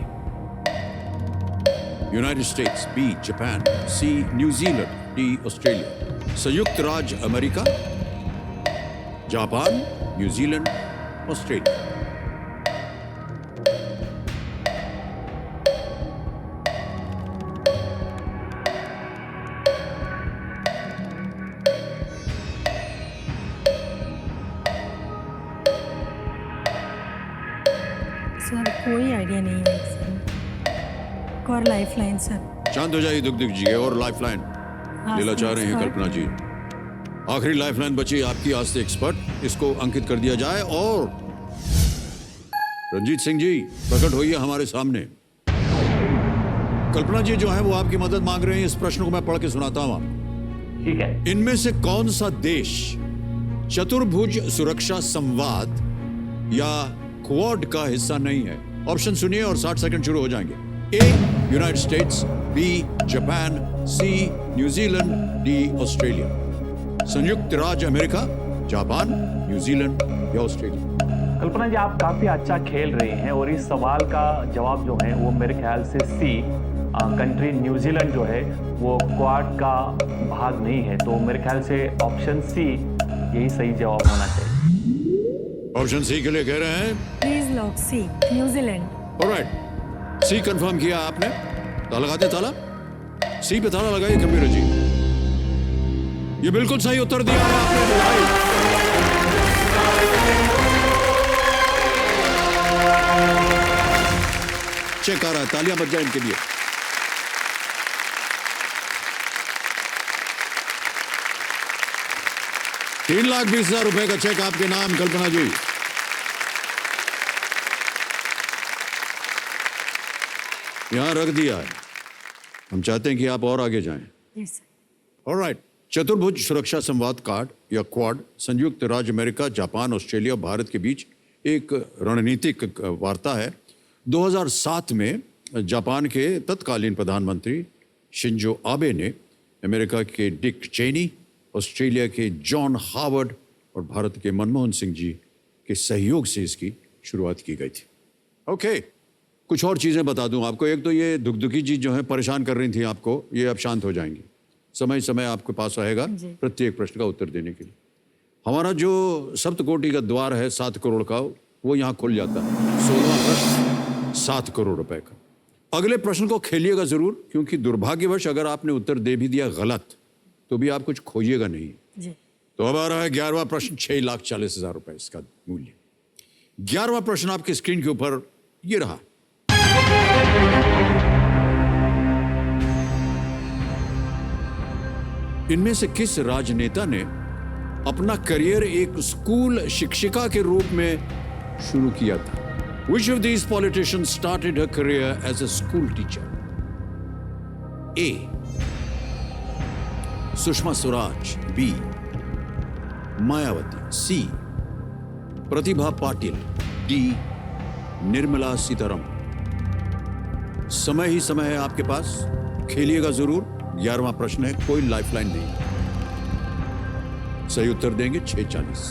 United states, B Japan, C New Zealand, D Australia. संयुक्त राज्य America, Japan, New Zealand, Australia. Sir कोई idea नहीं है sir. और lifeline sir. शांत हो जाइए, दुख जी, और लाइफलाइन लेना चाह रहे हैं कल्पना जी। आखिरी लाइफलाइन बची आपकी आज से एक्सपर्ट, इसको अंकित कर दिया जाए। और रंजीत सिंह जी प्रकट होइए हमारे सामने। कल्पना जी जो है वो आपकी मदद मांग रहे हैं। इस प्रश्न को मैं पढ़ के सुनाता हूं। ठीक है। इनमें से कौन सा देश चतुर्भुज सुरक्षा संवाद या क्वाड का हिस्सा नहीं है? ऑप्शन सुनिए और 60 सेकंड शुरू हो जाएंगे। ए यूनाइटेड स्टेट्स, बी जापान, सी न्यूजीलैंड, डी ऑस्ट्रेलिया। संयुक्त राज्य अमेरिका, जापान, न्यूजीलैंड या ऑस्ट्रेलिया। कल्पना जी, आप काफी अच्छा खेल रहे हैं और इस सवाल का जवाब जो है वो मेरे ख्याल से सी कंट्री न्यूजीलैंड जो है वो क्वाड का भाग नहीं है, तो मेरे ख्याल से ऑप्शन सी यही सही जवाब होना चाहिए। ऑप्शन सी के लिए कह रहे हैं। Please lock C, New Zealand. Alright, C confirm किया आपने। ताला लगाते ताला, सी पे ताला लगाइए कंप्यूटर जी। ये बिल्कुल सही उत्तर दिया है आपने भाई। चेक आ रहा है, तालियां बज जाए इनके लिए। ₹3,20,000 का चेक आपके नाम, कल्पना जी। यहां रख दिया है। हम चाहते हैं कि आप और आगे जाएं। Yes sir. ऑलराइट, चतुर्भुज सुरक्षा संवाद कार्ड या क्वाड संयुक्त राज्य अमेरिका, जापान, ऑस्ट्रेलिया और भारत के बीच एक रणनीतिक वार्ता है। 2007 में जापान के तत्कालीन प्रधानमंत्री शिंजो आबे ने अमेरिका के डिक चेनी, ऑस्ट्रेलिया के जॉन हावर्ड और भारत के मनमोहन सिंह जी के सहयोग से इसकी शुरुआत की गई थी। ओके, कुछ और चीज़ें बता दूं आपको। एक तो ये दुखदुखी जी जो है परेशान कर रही थी आपको, ये अब शांत हो जाएंगी। समय समय आपके पास आएगा प्रत्येक प्रश्न का उत्तर देने के लिए। हमारा जो सप्तकोटि का द्वार है 7 करोड़ का, वो यहाँ खुल जाता है। 16वां प्रश्न 7 करोड़ रुपए का। अगले प्रश्न को खेलिएगा जरूर, क्योंकि दुर्भाग्यवश अगर आपने उत्तर दे भी दिया गलत तो भी आप कुछ खोइएगा नहीं जी। तो अब आ रहा है 11वां प्रश्न, 6,40,000 रुपए इसका मूल्य। 11वां प्रश्न आपकी स्क्रीन के ऊपर ये रहा। इनमें से किस राजनेता ने अपना करियर एक स्कूल शिक्षिका के रूप में शुरू किया था? Which of these politicians started her career as a school teacher? A. Sushma Swaraj, B. Mayawati, C. Pratibha Patil, D. Nirmala Sitharaman. समय ही समय है आपके पास, खेलिएगा जरूर। 11वां प्रश्न है, कोई लाइफलाइन नहीं। सही उत्तर देंगे 6,40।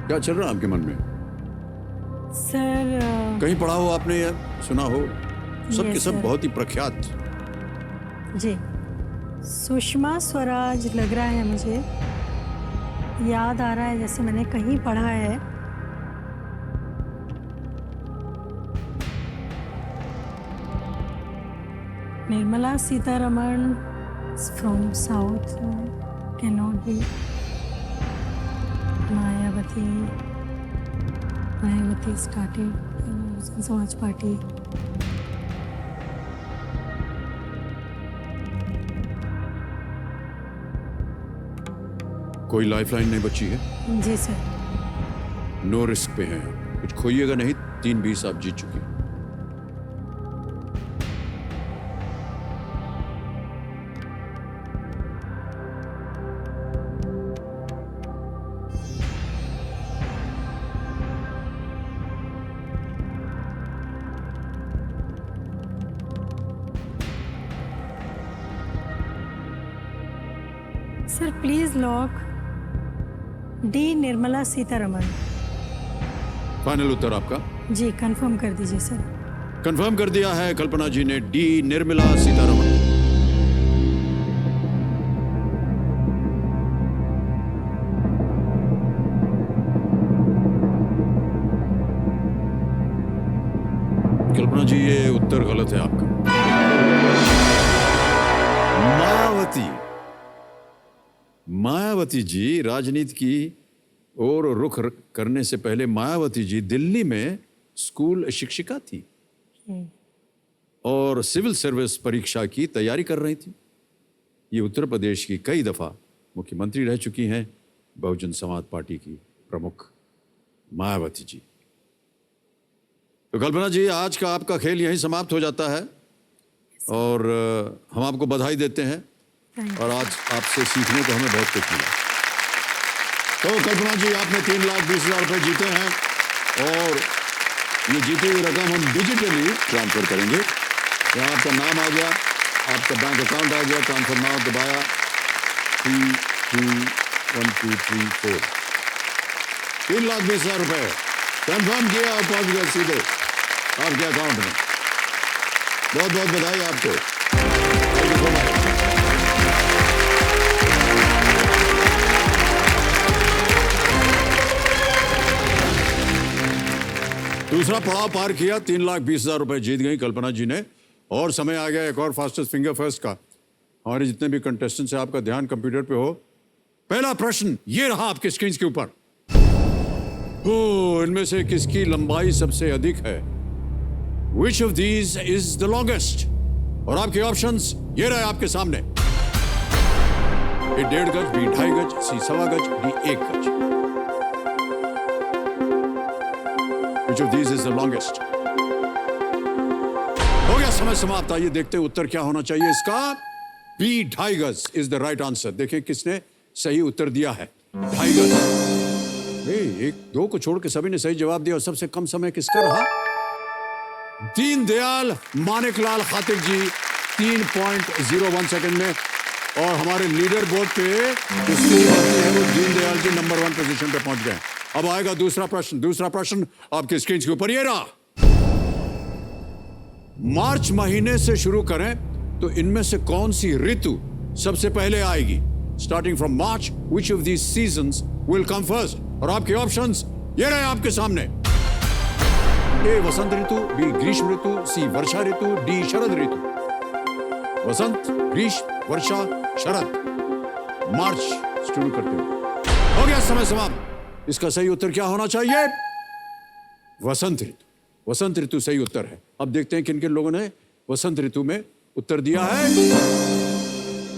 क्या चल रहा है आपके मन में? सर कहीं पढ़ा हो आपने या सुना हो? सब के Yes, सब sir. बहुत ही प्रख्यात। जी, सुषमा स्वराज लग रहा है मुझे, याद आ रहा है जैसे मैंने कहीं पढ़ा है। Nirmala Sitharaman from south, can not be. Mayawati started Bahujan Samaj Party. कोई लाइफलाइन नहीं बची है? जी सर। नो रिस्क पे हैं, कुछ खोइएगा नहीं। 3,20 आप जीत चुके हैं। Sir please lock D, Nirmala Sitharaman. Final उत्तर आपका? जी, कंफर्म कर दीजिए सर। कंफर्म कर दिया है कल्पना जी ने, डी, निर्मला सीतारमण। कल्पना जी ये उत्तर गलत है आपका। मायावती जी राजनीति की ओर रुख करने से पहले मायावती जी दिल्ली में स्कूल शिक्षिका थी और सिविल सर्विस परीक्षा की तैयारी कर रही थी। ये उत्तर प्रदेश की कई दफा मुख्यमंत्री रह चुकी हैं बहुजन समाज पार्टी की प्रमुख मायावती जी। तो कल्पना जी, आज का आपका खेल यहीं समाप्त हो जाता है और हम आपको बधाई देते हैं और आज आपसे सीखने को हमें बहुत कुछ मिला। तो कल्पना जी, आपने 3,20,000 रुपये जीते हैं और ये जीती हुई रकम हम डिजिटली ट्रांसफर करेंगे। यहाँ आपका नाम आ गया, आपका बैंक अकाउंट आ गया, ट्रांसफर नाउ दबाया 3, 2, 1, 2, 3, 4, 3,20,000 रुपये कंफर्म किया और पहुंच गया सीधे आपके अकाउंट में। बहुत बहुत बधाई आपको। Thank you so much. दूसरा पड़ाव पार किया, 3,20,000 रुपए जीत गई कल्पना जी ने और समय आ गया एक और फास्टेस्ट फिंगर फर्स्ट का। हमारे जितने भी कंटेस्टेंट्स हैं, आपका ध्यान कंप्यूटर पे हो। पहला प्रश्न ये रहा आपके स्क्रीन के ऊपर। इनमें से किसकी लंबाई सबसे अधिक है? Which of these is the longest? और आपके ऑप्शंस ये रहे आपके सामने। ए 1.5 गज, बी 2.5 गज, सी 1.25 गज, डी 1 गज। Which of these is the longest? हो गया समय समाप्त। आइए देखते हैं उत्तर क्या होना चाहिए इसका। बी 2.5 गज इज द राइट आंसर। देखिए किसने सही उत्तर दिया है। 2.5 गज। एक दो को छोड़ के सभी ने सही जवाब दिया और सबसे कम समय किसका रहा? दीनदयाल मानिकलाल खातिक जी 3.01 सेकंड में। और हमारे लीडर बोर्ड पे जो स्थिति बनती है वो दीनदयाल जी नंबर 1 पोजीशन पे पहुंच गए। अब आएगा दूसरा प्रश्न। दूसरा प्रश्न आपके स्क्रीन के ऊपर ये रहा। मार्च महीने से शुरू करें तो इनमें से कौन सी ऋतु सबसे पहले आएगी? Starting from March, which of these seasons will come first? और आपके ऑप्शंस ये रहे आपके सामने। ए वसंत ऋतु, बी ग्रीष्म ऋतु, सी वर्षा ऋतु, डी शरद ऋतु। वसंत, ग्रीष्म, वर्षा, शरद। मार्च शुरू करते हुए हो गया समय समाप्त। इसका सही उत्तर क्या होना चाहिए? वसंत ऋतु। वसंत ऋतु सही उत्तर है। अब देखते हैं किन किन लोगों ने वसंत ऋतु में उत्तर दिया है।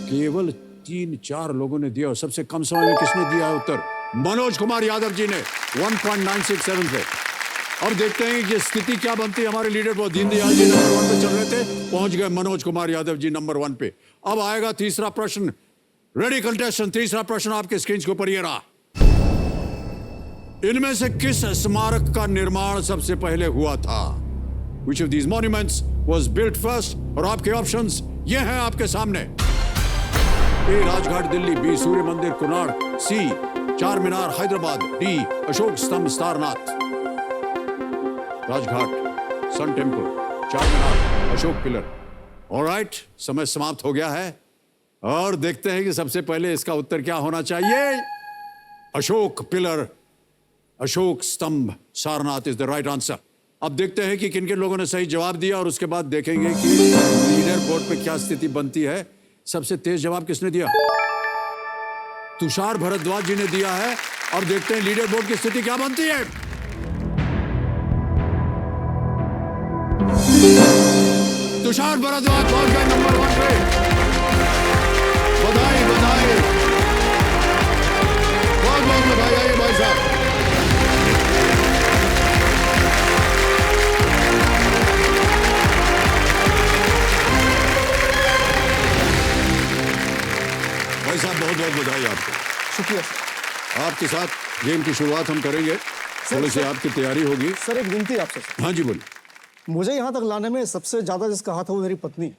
केवल 3-4 लोगों ने दिया और सबसे कम समय में किसने दिया है उत्तर? मनोज कुमार यादव जी ने 1.967 पे। अब देखते हैं कि स्थिति क्या बनती है। हमारे leader board Deendayal ji number 1 पे चल रहे थे, पहुंच गए मनोज कुमार यादव जी नंबर 1 पे। अब आएगा तीसरा प्रश्न। रेडी कंटेस्टेंट, तीसरा प्रश्न आपके स्क्रीन के ऊपर ये रहा। इनमें से किस स्मारक का निर्माण सबसे पहले हुआ था? Which of these monuments was built first? और आपके ऑप्शंस ये हैं आपके सामने। ए राजघाट दिल्ली, बी सूर्य मंदिर कुनाड़, सी चार मीनार हैदराबाद, डी अशोक स्तंभ सारनाथ। राजघाट, सन टेम्पल, चार मीनार, अशोक पिलर। ऑलराइट, समय समाप्त हो गया है और देखते हैं कि सबसे पहले इसका उत्तर क्या होना चाहिए। अशोक पिलर, अशोक स्तंभ Sarnath is the right answer. अब देखते हैं कि किन किन लोगों ने सही जवाब दिया और उसके बाद देखेंगे कि लीडर बोर्ड पे क्या स्थिति बनती है। सबसे तेज जवाब किसने दिया? तुषार भरद्वाज जी ने दिया है और देखते हैं लीडर बोर्ड की स्थिति क्या बनती है। तुषार भरद्वाज पहुंच गए नंबर 1 पे। बधाई बधाई, बहुत बहुत बधाई। आइए भाई साहब। भाई साहब बहुत बहुत बधाई आपको। शुक्रिया सर। आपके साथ गेम की शुरुआत हम करेंगे। थोड़ी सी आपकी तैयारी होगी। सर एक विनती आपसे सर। हाँ जी बोलिए। मुझे यहाँ तक लाने में सबसे ज्यादा जिसका हाथ है वो मेरी पत्नी।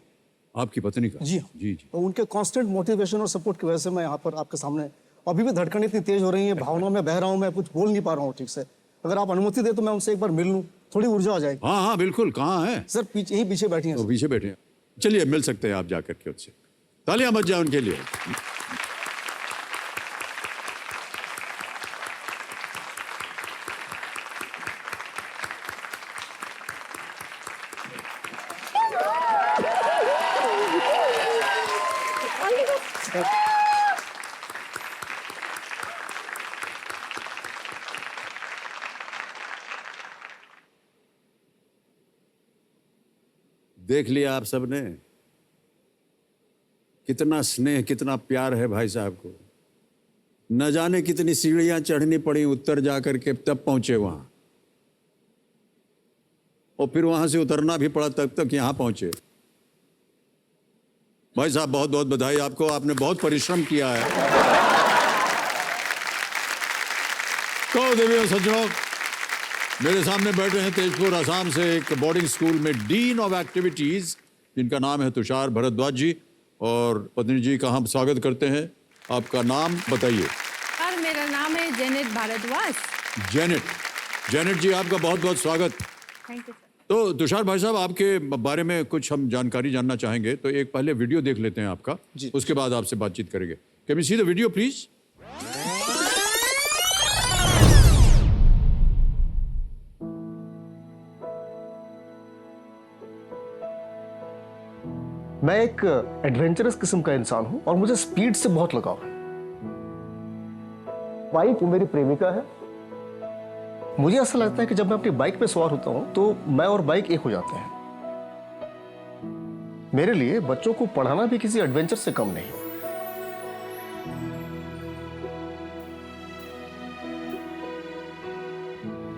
आपकी पत्नी का? जी हाँ। जी जी। तो उनके कांस्टेंट मोटिवेशन और सपोर्ट की वजह से मैं यहाँ पर आपके सामने, अभी भी धड़कन इतनी तेज हो रही है, भावनाओं में बह रहा हूँ, मैं कुछ बोल नहीं पा रहा हूँ ठीक से। अगर आप अनुमति दे तो मैं उनसे एक बार मिल लूँ, थोड़ी ऊर्जा आ जाएगी। हाँ हाँ बिल्कुल। कहाँ है? सर पीछे, यहीं पीछे बैठी हैं। वो पीछे बैठे हैं। चलिए मिल सकते हैं आप जाकर के उनसे। तालियां बज जाए उनके लिए। देख लिया आप सबने कितना स्नेह, कितना प्यार है भाई साहब को। न जाने कितनी सीढ़ियां चढ़नी पड़ी उत्तर जाकर के तब पहुंचे वहां। और फिर वहां से उतरना भी पड़ा, तब तक यहाँ पहुंचे। भाई साहब बहुत बहुत बधाई आपको, आपने बहुत परिश्रम किया है। तो देवियों सज्जनों, मेरे सामने बैठे हैं तेजपुर असम से एक बोर्डिंग स्कूल में डीन ऑफ एक्टिविटीज, जिनका नाम है तुषार भारद्वाज जी। और पत्नी जी का हम स्वागत करते हैं। आपका नाम बताइए। सर मेरा नाम है जेनेट भारद्वाज। जेनेट जी, आपका बहुत बहुत स्वागत। Thank you sir. तो तुषार भाई साहब, आपके बारे में कुछ हम जानकारी जानना चाहेंगे, तो एक पहले वीडियो देख लेते हैं आपका, उसके बाद आपसे बातचीत करेंगे। Can we see the video please? मैं एक एडवेंचरस किस्म का इंसान हूं और मुझे स्पीड से बहुत लगाव है। बाइक मेरी प्रेमिका है। मुझे ऐसा लगता है कि जब मैं अपनी बाइक पे सवार होता हूं तो मैं और बाइक एक हो जाते हैं। मेरे लिए बच्चों को पढ़ाना भी किसी एडवेंचर से कम नहीं।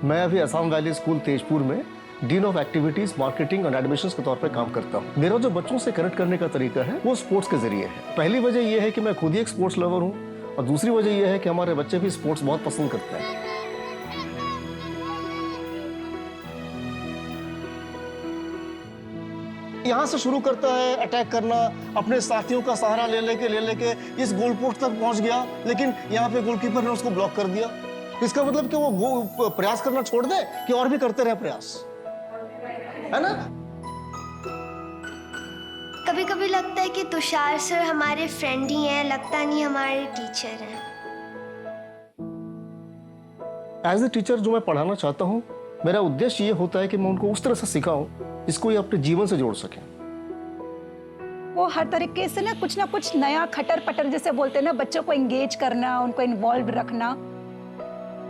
मैं अभी असम वैली स्कूल तेजपुर में डीन ऑफ एक्टिविटीज, मार्केटिंग और एडमिशंस के तौर पर काम करता हूं। मेरा जो बच्चों से कनेक्ट करने का तरीका है वो स्पोर्ट्स के जरिए है। पहली वजह यह है कि मैं खुद ही एक स्पोर्ट्स लवर हूं, और दूसरी वजह यह है कि हमारे बच्चे भी स्पोर्ट्स बहुत पसंद करते हैं। यहां से शुरू करता है अटैक करना, अपने साथियों का सहारा ले लेके इस गोल पोस्ट तक पहुंच गया, लेकिन यहाँ पे गोलकीपर ने उसको ब्लॉक कर दिया। इसका मतलब कि वो प्रयास करना छोड़ दे कि और भी करते रहे प्रयास, है ना? कभी कभी लगता है कि तुषार सर हमारे फ्रेंड ही हैं, लगता नहीं हमारे टीचर हैं। एज ए टीचर जो मैं पढ़ाना चाहता हूँ, मेरा उद्देश्य ये होता है कि मैं उनको उस तरह से सिखाऊं जिसको ये अपने जीवन से जोड़ सकें। वो हर तरीके से ना कुछ नया खटर पटर जैसे बोलते हैं ना, बच्चों को एंगेज करना, उनको इन्वॉल्व रखना।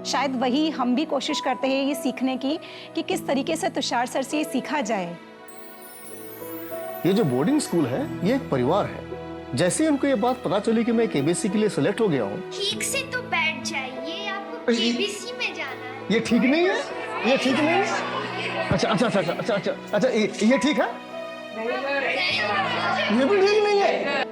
शायद वही हम भी कोशिश करते हैं ये सीखने की कि किस तरीके से तुषार सर से ये सीखा जाए। ये जो बोर्डिंग स्कूल है ये एक परिवार है। जैसे ही उनको ये बात पता चली कि मैं केबीसी के लिए सिलेक्ट हो गया हूँ। ठीक से तो बैठ जाइए, आपको केबीसी में जाना है। ये ठीक नहीं है, ये ठीक नहीं है। अच्छा, ये ठीक है, ये भी ठीक नहीं है।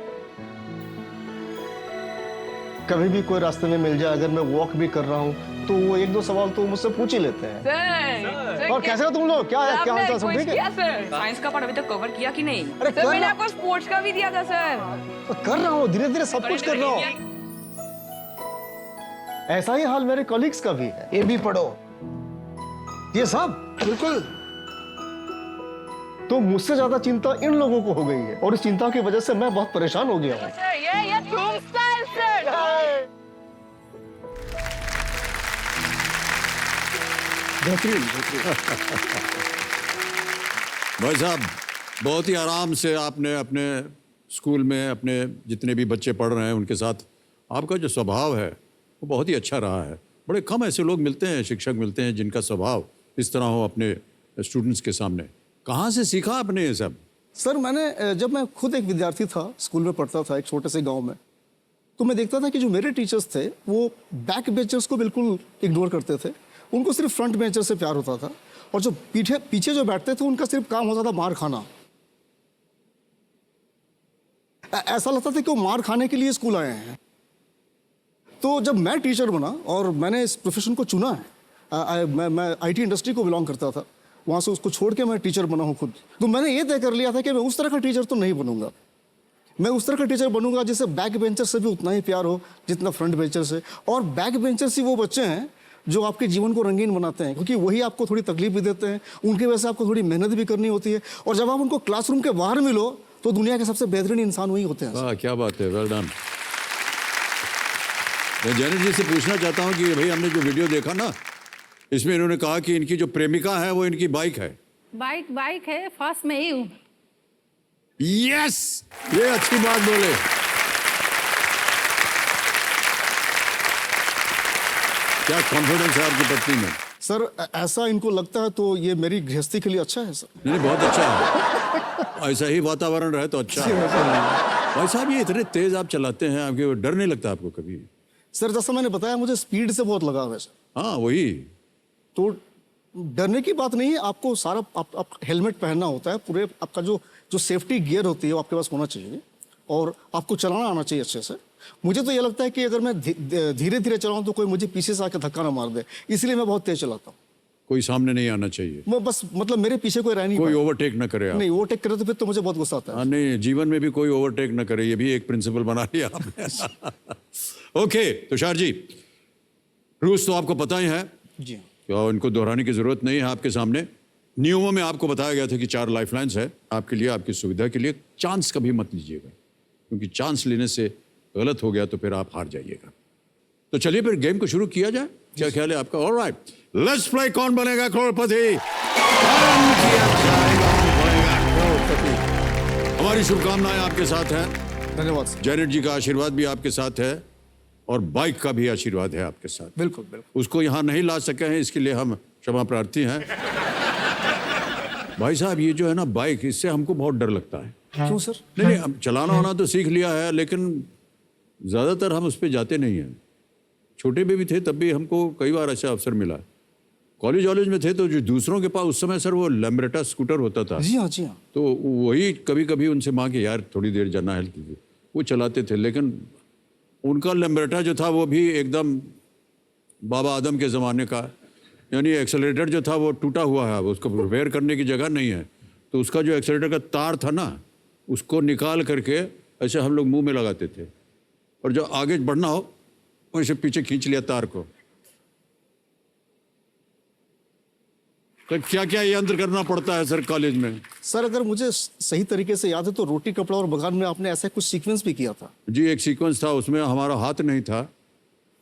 कभी भी कोई रास्ते में मिल जाए, अगर मैं वॉक भी कर रहा हूँ तो वो एक दो सवाल तो मुझसे पूछ ही लेते हैं। सर, और कैसे हो तुम लोग? क्या है, क्या हाल चाल? ठीक है सर। साइंस का पार्ट अभी तक कवर किया कि नहीं? अरे सर मैंने आपको स्पोर्ट्स का भी दिया था सर। कर रहा हूँ, धीरे धीरे सब कुछ कर रहा हूँ। ऐसा ही हाल मेरे कॉलीग्स का भी है। ये भी पढ़ो, ये सब बिल्कुल। तो मुझसे ज्यादा चिंता इन लोगों को हो गई है, और इस चिंता की वजह से मैं बहुत परेशान हो गया हूँ। सर ये तुम स्टाइल सर। बेहतरीन। भाई साहब, बहुत ही आराम से आपने अपने स्कूल में अपने जितने भी बच्चे पढ़ रहे हैं उनके साथ आपका जो स्वभाव है वो बहुत ही अच्छा रहा है। बड़े कम ऐसे लोग मिलते हैं, शिक्षक मिलते हैं जिनका स्वभाव इस तरह हो अपने स्टूडेंट्स के सामने। कहाँ से सीखा आपने ये सब? सर मैंने, जब मैं खुद एक विद्यार्थी था, स्कूल में पढ़ता था एक छोटे से गांव में, तो मैं देखता था कि जो मेरे टीचर्स थे वो बैक बेंचर्स को बिल्कुल इग्नोर करते थे। उनको सिर्फ फ्रंट बेंचर से प्यार होता था, और जो पीछे जो बैठते थे उनका सिर्फ काम होता था मार खाना। ऐसा लगता था कि वो मार खाने के लिए स्कूल आए हैं। तो जब मैं टीचर बना और मैंने इस प्रोफेशन को चुना है, मैं IT इंडस्ट्री को बिलोंग करता था, वहाँ से उसको छोड़ के मैं टीचर बना हूँ खुद। तो मैंने ये तय कर लिया था कि मैं उस तरह का टीचर तो नहीं बनूंगा। मैं उस तरह का टीचर बनूंगा जिससे बैक बेंचर से भी उतना ही प्यार हो जितना फ्रंट बेंचर से। और बैक बेंचर्स ही वो बच्चे हैं जो आपके जीवन को रंगीन बनाते हैं, क्योंकि वही आपको थोड़ी तकलीफ भी देते हैं, उनकी वजह से आपको थोड़ी मेहनत भी करनी होती है, और जब आप उनको क्लासरूम के बाहर मिलो तो दुनिया के सबसे बेहतरीन इंसान वही होते हैं। वाह, क्या बात है, वेल डन। मैं जेनेट जी से पूछना चाहता हूँ कि भाई हमने जो वीडियो देखा ना, इसमें इन्होंने कहा कि इनकी जो प्रेमिका है वो इनकी बाइक है। बाइक है, फर्स्ट में ही हूँ। यस, ये अच्छी बात बोले। क्या कॉन्फिडेंस है आपकी पत्नी में? सर ऐसा इनको लगता है तो ये मेरी गृहस्थी के लिए अच्छा है सर। नहीं, बहुत अच्छा है। ऐसा ही वातावरण रहे तो अच्छा है। भाई साहब, ये इतने तेज आप चलाते हैं, आपके डर नहीं लगता आपको कभी? सर जैसा मैंने बताया, मुझे स्पीड से बहुत लगाव है सर। हाँ वही तो डरने की बात नहीं है, आपको सारा आप हेलमेट पहनना होता है, पूरे आपका जो सेफ्टी गियर होती है वो आपके पास होना चाहिए और आपको चलाना आना चाहिए अच्छे से। मुझे तो ये लगता है कि अगर मैं धीरे धीरे चलाऊं तो कोई मुझे पीछे से आके धक्का ना मार दे, इसलिए मैं बहुत तेज चलाता हूँ। कोई सामने नहीं आना चाहिए, मैं बस मतलब मेरे पीछे कोई रह नहीं कोई पाए। ओवरटेक न करे आप। नहीं, ओवरटेक करे तो फिर तो मुझे बहुत गुस्सा आता है। हाँ, नहीं, जीवन में भी कोई ओवरटेक न करे, ये भी एक प्रिंसिपल बना लिया आपने। ओके तुषार जी, रूल्स तो आपको पता ही है जी, तो इनको दोहराने की जरूरत नहीं है। आपके सामने नियमों में आपको बताया गया था कि 4 लाइफलाइंस है आपके लिए, आपकी सुविधा के लिए। चांस कभी मत लीजिएगा, क्योंकि चांस लेने से गलत हो गया तो फिर आप हार जाइएगा। तो चलिए फिर गेम को शुरू किया जाए, क्या ख्याल है आपका? ऑलराइट, लेट्स प्ले कौन बनेगा करोड़पति। हमारी शुभकामनाएं आपके साथ हैं, धन्यवाद सर। जैनेट जी का आशीर्वाद भी आपके साथ है और बाइक का भी आशीर्वाद है आपके साथ। बिल्कुल बिल्कुल। उसको यहाँ नहीं ला सके हैं, इसके लिए हम क्षमा प्रार्थी हैं। भाई साहब, ये जो है ना बाइक, इससे हमको बहुत डर लगता है। क्यों सर? नहीं, हम चलाना होना तो सीख लिया है, लेकिन ज़्यादातर हम उस पर जाते नहीं हैं। छोटे में भी थे तब भी हमको कई बार ऐसा अवसर मिला। कॉलेज वॉलेज में थे तो जो दूसरों के पास उस समय सर वो लैम्ब्रेटा स्कूटर होता था। जी हाँ, जी हाँ। तो वही कभी कभी उनसे मांगे, यार थोड़ी देर जाना है, वो चलाते थे। लेकिन उनका लैम्ब्रेटा जो था वो भी एकदम बाबा आदम के ज़माने का, यानी एक्सेलरेटर जो था वो टूटा हुआ है, उसको रिपेयर करने की जगह नहीं है। तो उसका जो एक्सेलरेटर का तार था ना, उसको निकाल करके ऐसे हम लोग मुंह में लगाते थे, और जो आगे बढ़ना हो वैसे पीछे खींच लिया तार को। तो क्या क्या यंत्र करना पड़ता है सर कॉलेज में? सर अगर मुझे सही तरीके से याद है तो रोटी कपड़ा और बगान में आपने ऐसा कुछ सीक्वेंस भी किया था। जी, एक सीक्वेंस था, उसमें हमारा हाथ नहीं था।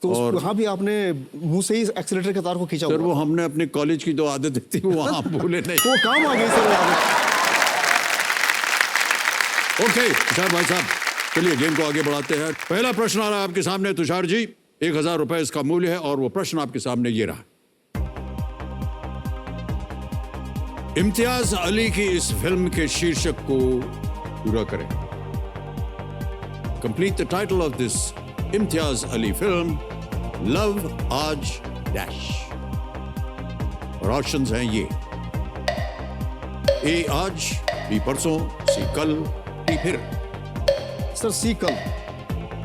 तो वहाँ भी आपने मुंह से ही एक्सीलेटर के तार को खींचा सर हुआ वो था। हमने अपने कॉलेज की जो आदत थी वहाँ भूले नहीं। तो वो काम आ गई सर वो आदत। ओके तुषार भाई साहब, चलिए गेम को आगे बढ़ाते हैं। पहला प्रश्न आ रहा है आपके सामने तुषार जी, 1000 रुपए इसका मूल्य है, और वो प्रश्न आपके सामने ये रहा। इम्तियाज अली की इस फिल्म के शीर्षक को पूरा करें। Complete the title of this Imtiaz Ali film, love आज डैश। और ऑप्शंस हैं ये: ए आज, बी परसों, सी कल, डी फिर। सर सी कल।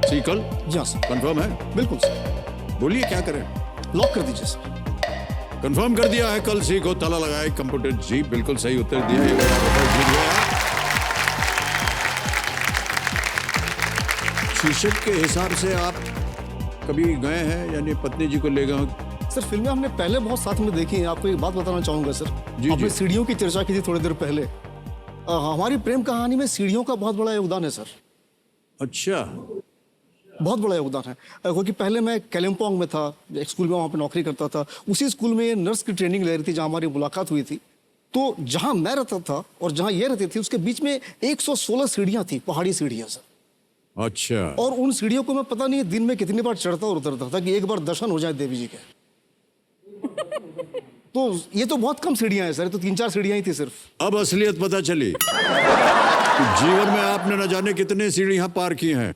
सी कल? जी हाँ सर। कंफर्म है? बिल्कुल सर। बोलिए क्या करें? लॉक कर दीजिए सर। कंफर्म कर दिया है, कल सी को ताला लगाए कंप्यूटर जी। बिल्कुल सही उत्तर दिया, ये जीत गया। शीर्षक के हिसाब से आप कभी गए हैं, यानी पत्नी जी को ले गए? सर फिल्में हमने पहले बहुत साथ में देखी हैं। आपको एक बात बताना चाहूंगा सर, जी, आपने जी। सीढ़ियों की चर्चा की थी थोड़ी देर पहले। हमारी प्रेम कहानी में सीढ़ियों का बहुत बड़ा योगदान है सर। अच्छा, बहुत बड़ा योगदान है, क्योंकि पहले मैं कालिम्पोंग में था, एक स्कूल में वहाँ पे नौकरी करता था। उसी स्कूल में नर्स की ट्रेनिंग ले रही थी, जहाँ हमारी मुलाकात हुई थी। तो जहाँ मैं रहता था और जहाँ ये रहती थी, उसके बीच में 116 सीढ़ियाँ थी, पहाड़ी सीढ़ियाँ सर। अच्छा। और उन सीढ़ियों को मैं पता नहीं दिन में कितनी बार चढ़ता और उतरता था कि एक बार दर्शन हो जाए देवी जी के। तो ये तो बहुत कम सीढ़ियाँ हैं सर, ये तो 3-4 सीढ़ियाँ ही थी सिर्फ। अब असलियत पता चली कि जीवन में आपने न जाने कितने सीढ़ियां पार की हैं।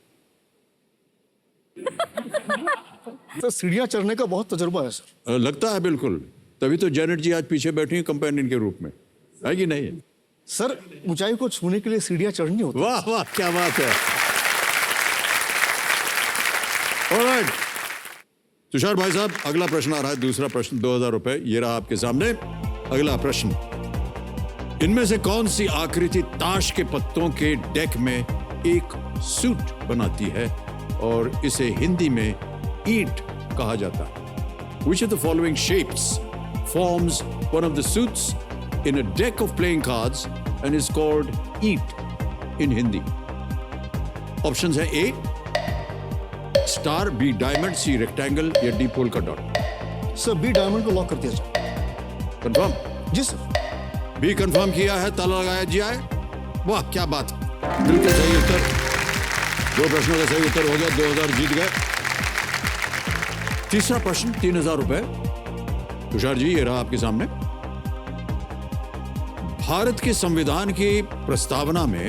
तो सीढ़ियाँ चढ़ने का बहुत तजुर्बा है सर। लगता है बिल्कुल, तभी तो जैनेट जी आज पीछे बैठी हैं कंपेनियन के रूप में, है कि नहीं? सर ऊंचाई को छूने के लिए सीढ़ियाँ चढ़नी होती। वाह वाह, क्या बात है। ऑलराइट तुषार भाई साहब, अगला प्रश्न आ रहा है, दूसरा प्रश्न, 2000 रुपए ये रहा आपके सामने। अगला प्रश्न, इनमें से कौन सी आकृति ताश के पत्तों के डेक में एक सूट बनाती है और इसे हिंदी में ईंट कहा जाता है? Which of the following shapes forms one of the suits in a deck of playing cards and is called eat in Hindi? Options है A star, B diamond, C rectangle या डी पोल का dot. Sir B diamond को lock कर दिया जाए। Confirm? जी sir. B confirm किया है, ताला लगाया जाए। वाह क्या बात, बिल्कुल सही उत्तर। 2 प्रश्नों का सही उत्तर हो गया, 2000 जीत गए। तीसरा प्रश्न, 3000 रुपए। तुषार जी ये रहा आपके सामने। भारत के संविधान की प्रस्तावना में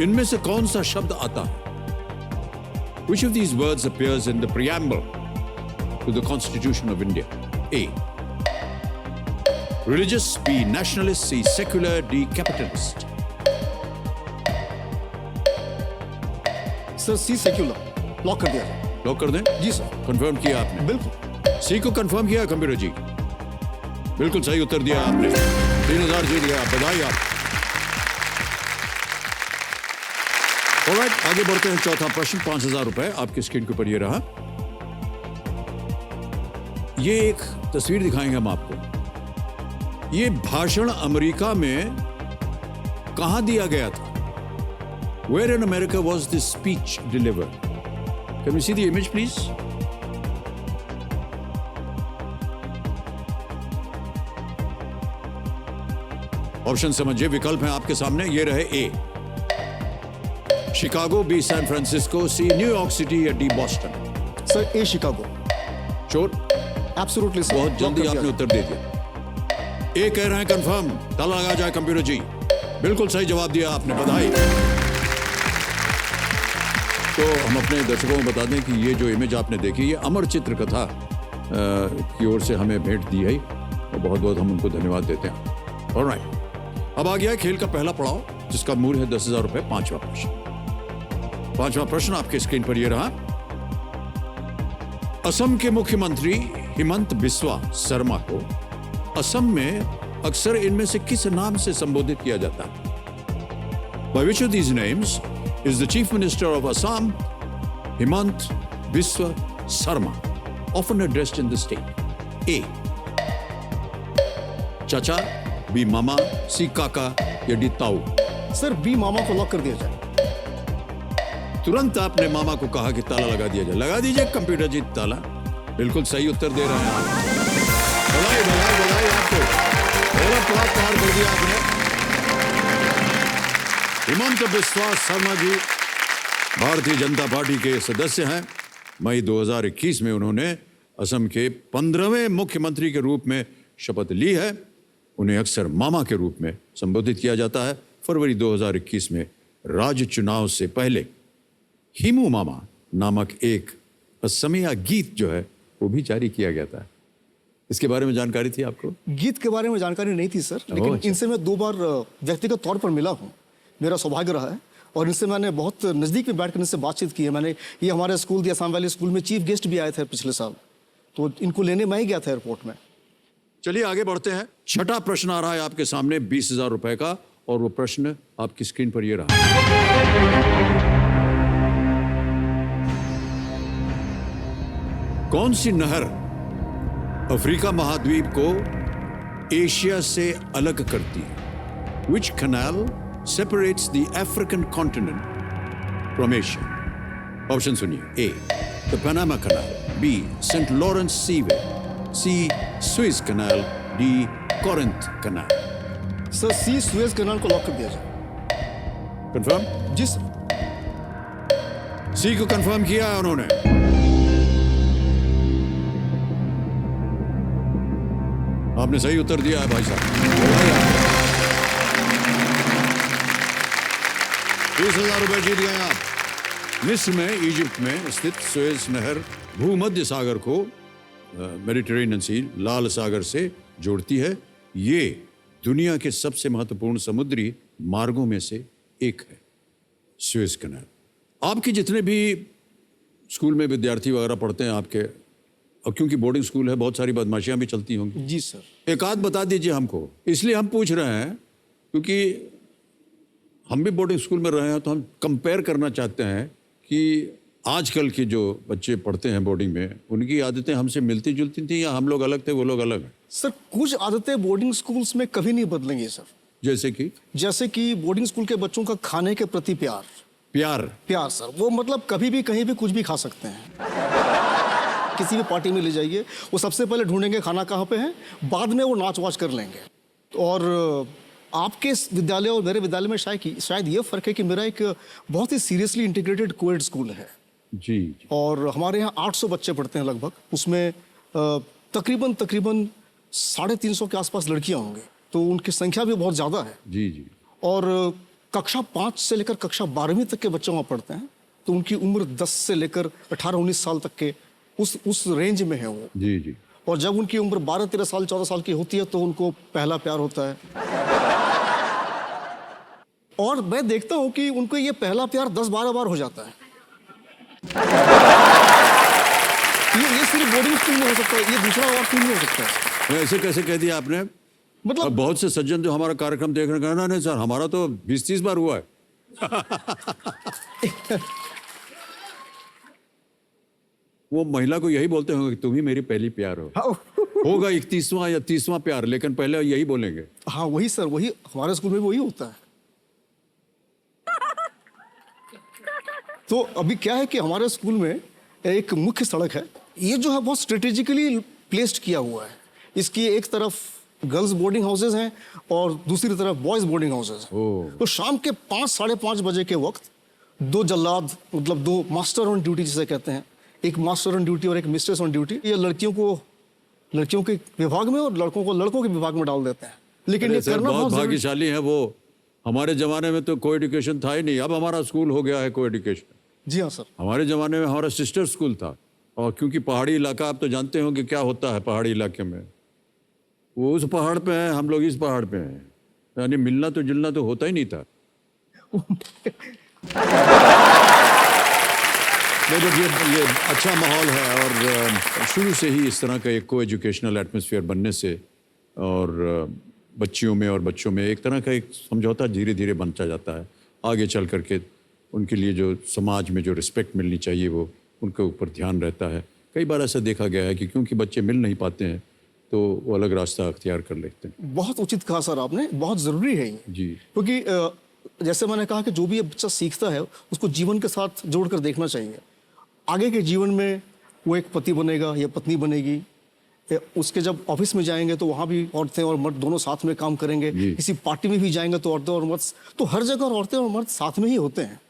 इनमें से कौन सा शब्द आता है? Which of these words appears in the preamble to the Constitution of India? A. Religious, B. Nationalist, C. Secular, D. Capitalist. Sir C secular lock कर दिया जाए। लॉक कर दें? जी सर। कंफर्म किया आपने? बिल्कुल। सी को कंफर्म किया कंप्यूटर जी? बिल्कुल सही उत्तर दिया आपने। 3000 जीत गया, बधाई आप। ऑलराइट, आगे बढ़ते हैं। चौथा प्रश्न, 5000 रुपए आपकी स्क्रीन के ऊपर ये रहा। ये एक तस्वीर दिखाएंगे हम आपको। ये भाषण अमेरिका में कहां दिया गया था? Where in America was this speech delivered? Can we see the image, please? Option समझिए, विकल्प हैं आपके सामने। ये रहे A Chicago, B San Francisco, C New York City या D Boston. Sir A Chicago. Sure? Absolutely sir. बहुत जल्दी आपने उत्तर दे दिया। ए कह रहे हैं कंफर्म। ताला लगा जाए कंप्यूटर जी। बिल्कुल सही जवाब दिया आपने, बधाई। तो हम अपने दर्शकों को बता दें कि ये जो इमेज आपने देखी, ये अमर चित्र कथा की ओर से हमें भेंट दी है और बहुत बहुत हम उनको धन्यवाद देते हैं। ऑलराइट, अब आ गया है खेल का पहला पड़ाव, जिसका मूल्य है 10,000 रुपए। पांचवा प्रश्न आपके स्क्रीन पर ये रहा। असम के मुख्यमंत्री हिमंत बिस्वा शर्मा को असम में अक्सर इनमें से किस नाम से संबोधित किया जाता है? By which of these names is the Chief Minister of Assam, Himant Biswa Sarma, often addressed in the state? A. चाचा, B. मामा, C. काका या D. ताऊ? सर बी मामा को लॉक कर दिया जाए। तुरंत आपने मामा को कहा कि ताला लगा दिया जाए। लगा दीजिए कंप्यूटर जी ताला। बिल्कुल सही उत्तर दे रहे हैं आप। बधाई बधाई बधाई आपको। पहला पड़ाव पार कर दिया आपने। हिमंत बिस्वा शर्मा जी भारतीय जनता पार्टी के सदस्य हैं। मई 2021 में उन्होंने असम के 15वें मुख्यमंत्री के रूप में शपथ ली है। उन्हें अक्सर मामा के रूप में संबोधित किया जाता है। फरवरी 2021 में राज्य चुनाव से पहले हिमू मामा नामक एक असमिया गीत जो है वो भी जारी किया गया था। इसके बारे में जानकारी थी आपको? गीत के बारे में जानकारी नहीं थी सर, लेकिन अच्छा। इनसे मैं 2 बार व्यक्तिगत तौर पर मिला हूँ। मेरा सौभाग्य रहा है और इनसे मैंने बहुत नज़दीक में बैठकर इनसे बातचीत की है। मैंने ये हमारे स्कूल दी असम वैली स्कूल में चीफ गेस्ट भी आए थे पिछले साल, तो इनको लेने मैं ही गया था एयरपोर्ट में। चलिए आगे बढ़ते हैं। छठा प्रश्न आ रहा है आपके सामने 20,000 रुपए का, और वो प्रश्न आपकी स्क्रीन पर ये रहा। कौन सी नहर अफ्रीका महाद्वीप को एशिया से अलग करती है? Which canal separates the African continent from Asia? Option सुनिए। A. The Panama Canal, B. St. Lawrence Seaway, C. Suez Canal, D. Corinth Canal। Sir C Suez Canal को लॉक कर दिया जाए। कंफर्म? जी सर। सी को कंफर्म किया है उन्होंने। आपने सही उत्तर दिया है भाई साहब। 20,000 रुपए जीत गए आप। मिस्र में, इजिप्ट में स्थित सुएज नहर भूमध्य सागर को मेडिटेरेनियन सी, लाल सागर से जोड़ती है। ये दुनिया के सबसे महत्वपूर्ण समुद्री मार्गों में से एक है, सुएज कैनाल। आपके जितने भी स्कूल में विद्यार्थी वगैरह पढ़ते हैं आपके, और क्योंकि बोर्डिंग स्कूल है, बहुत सारी बदमाशियां भी चलती होंगी। जी सर। एक आध बता दीजिए हमको। इसलिए हम पूछ रहे हैं क्योंकि हम भी बोर्डिंग स्कूल में रहे हैं, तो हम कंपेयर करना चाहते हैं कि आजकल के जो बच्चे पढ़ते हैं बोर्डिंग में, उनकी आदतें हमसे मिलती जुलती थी या हम लोग अलग थे, वो लोग अलग हैं? सर कुछ आदतें बोर्डिंग स्कूल्स में कभी नहीं बदलेंगी सर। जैसे कि बोर्डिंग स्कूल के बच्चों का खाने के प्रति प्यार सर, वो मतलब कभी भी कहीं भी कुछ भी खा सकते हैं। किसी भी पार्टी में ले जाइए, वो सबसे पहले ढूंढेंगे खाना कहाँ पे है, बाद में वो नाच वाच कर लेंगे। और आपके विद्यालय और मेरे विद्यालय में शायद ये फर्क है कि मेरा एक बहुत ही सीरियसली इंटीग्रेटेड कोएड स्कूल है जी। और हमारे यहाँ 800 बच्चे पढ़ते हैं लगभग। उसमें तकरीबन 350 के आसपास लड़कियाँ होंगी, तो उनकी संख्या भी बहुत ज़्यादा है। जी। और कक्षा 5 से लेकर कक्षा 12वीं तक के बच्चे वहाँ पढ़ते हैं, तो उनकी उम्र 10 से लेकर 18-19 साल तक के उस रेंज में है वो। जी। और जब उनकी उम्र 12-13 साल 14 साल की होती है तो उनको पहला प्यार होता है। और मैं देखता हूं कि उनको ये पहला प्यार 10-12 बार हो जाता है। ये सिर्फ बोर्डिंग स्कूल में हो सकता है, ये दूसरा और स्कूल में हो सकता है। ऐसे कैसे कह दिया आपने? मतलब और बहुत से सज्जन जो हमारा कार्यक्रम देख रहे हैं, नहीं सर हमारा तो 20-30 बार हुआ है। वो महिला को यही बोलते होंगे कि तुम ही मेरी पहली प्यार हो। होगा 31वां या 30वां प्यार, लेकिन पहले यही बोलेंगे। हाँ वही सर, वही हमारे स्कूल में वही होता है। तो अभी क्या है कि हमारे स्कूल में एक मुख्य सड़क है, ये जो है बहुत स्ट्रेटेजिकली प्लेस्ड किया हुआ है। इसकी एक तरफ गर्ल्स बोर्डिंग हाउसेज हैं और दूसरी तरफ बॉयज बोर्डिंग हाउसेज हैं। तो शाम के 5-5:30 बजे के वक्त 2 जल्लाद, मतलब 2 मास्टर ऑन ड्यूटी जिसे कहते हैं, एक मास्टर ऑन ड्यूटी और एक मिस्ट्रेस ऑन ड्यूटी, ये लड़कियों के विभाग में और लड़कों को लड़कों के विभाग में डाल देते हैं। लेकिन ये करना बहुत बहुत भाग्यशाली है वो। हमारे जमाने में तो को एजुकेशन था ही नहीं, अब हमारा स्कूल हो गया है को एजुकेशन। जी हाँ सर। हमारे ज़माने में हमारा सिस्टर स्कूल था, और क्योंकि पहाड़ी इलाका, आप तो जानते हो कि क्या होता है पहाड़ी इलाके में। वो उस पहाड़ पे है, हम लोग इस पहाड़ पे हैं, यानी मिलना तो जुलना तो होता ही नहीं था। ये अच्छा माहौल है, और शुरू से ही इस तरह का एक को एजुकेशनल एटमॉस्फेयर बनने से और बच्चियों में और बच्चों में एक तरह का एक समझौता धीरे धीरे बनता जाता है। आगे चल करके उनके लिए जो समाज में जो रिस्पेक्ट मिलनी चाहिए वो उनके ऊपर ध्यान रहता है। कई बार ऐसा देखा गया है कि क्योंकि बच्चे मिल नहीं पाते हैं तो वो अलग रास्ता अख्तियार कर लेते हैं। बहुत उचित कहा सर आपने, बहुत ज़रूरी है ये जी। क्योंकि जैसे मैंने कहा कि जो भी बच्चा सीखता है उसको जीवन के साथ जोड़कर देखना चाहिए। आगे के जीवन में वो एक पति बनेगा या पत्नी बनेगी, उसके जब ऑफिस में जाएंगे तो वहाँ भी औरतें और मर्द दोनों साथ में काम करेंगे। किसी पार्टी में भी जाएंगे तो औरतें और मर्द, तो हर जगह औरतें और मर्द साथ में ही होते हैं।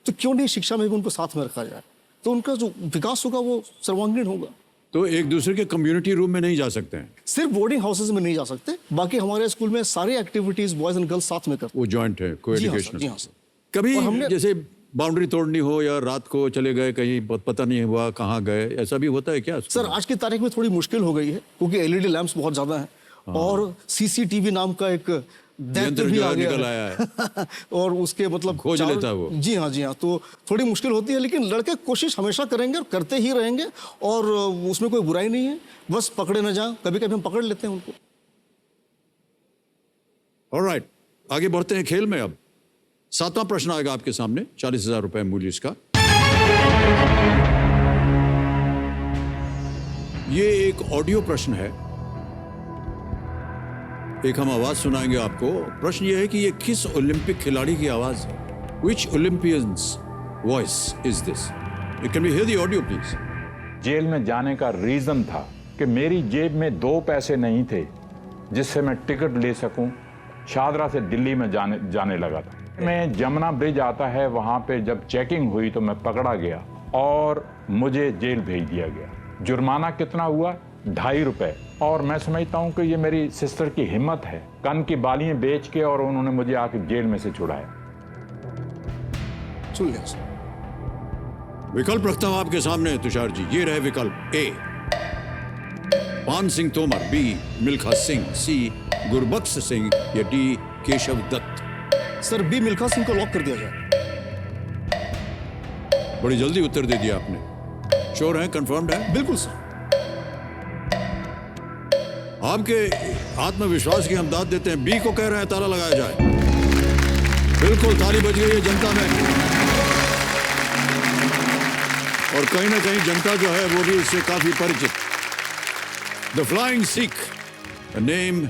तो क्यों नहीं शिक्षा में भी उनको साथ में रखा जाए, तो उनका जो विकास होगा वो सर्वांगीण होगा। तो एक दूसरे के कम्युनिटी रूम में नहीं जा सकते हैं, सिर्फ बोर्डिंग हाउसेज में नहीं जा सकते, बाकी हमारे स्कूल में सारी एक्टिविटीज बॉयज एंड गर्ल्स साथ में करते हैं। वो जॉइंट है को जी हाँ सर, एजुकेशनल। जी हाँ सर। कभी और हमने- जैसे बाउंड्री तोड़नी हो या रात को चले गए कहीं, पता नहीं हुआ कहाँ गए, ऐसा भी होता है क्या? सर आज की तारीख में थोड़ी मुश्किल हो गई है क्योंकि एलईडी लैंप्स बहुत ज्यादा हैं और सीसीटीवी नाम का एक दैत्य भी आ गया निकल आया है और उसके मतलब खोज लेता है वो। जी हाँ, जी हाँ। तो थोड़ी मुश्किल होती है, लेकिन लड़के कोशिश हमेशा करेंगे और करते ही रहेंगे, और उसमें कोई बुराई नहीं है। बस पकड़े न जाए, कभी कभी हम पकड़ लेते हैं उनको। ऑलराइट, आगे बढ़ते हैं खेल में। अब 7वां प्रश्न आएगा आपके सामने, 40,000 रुपए मूल्य इसका। ये एक ऑडियो प्रश्न है, एक हम आवाज सुनाएंगे आपको। प्रश्न ये है कि ये किस ओलंपिक खिलाड़ी की आवाज है? Which Olympian's voice is this? Can we hear the audio please? Jail में जाने का रीजन था कि मेरी जेब में 2 पैसे नहीं थे जिससे मैं टिकट ले सकूं। शादरा से दिल्ली में जाने लगा था। मैं जमुना ब्रिज आता है, वहां पे जब चेकिंग हुई तो मैं पकड़ा गया और मुझे जेल भेज दिया गया। जुर्माना कितना हुआ? 2.5 रुपए। और मैं समझता हूं कि ये मेरी सिस्टर की हिम्मत है, कन की बालियां बेच के, और उन्होंने मुझे आके जेल में से छुड़ाया। सुन लिया सर। विकल्प रखता हूं आपके सामने तुषार जी। ये रहे विकल्प A Paan Singh Tomar, B Milkha Singh, C Gurbakhsh Singh, या D Keshav Dutt. Sir B Milkha Singh को लॉक कर दिया जाए। बड़ी जल्दी उत्तर दे दिया आपने। श्योर है, कंफर्म्ड है? बिल्कुल सर। आपके आत्मविश्वास की हम दाद देते हैं। बी को कह रहे हैं ताला लगाया जाए। बिल्कुल, ताली बज गई है जनता में, और कहीं ना कहीं जनता जो है वो भी इससे काफी परिचित। द फ्लाइंग सिख, नेम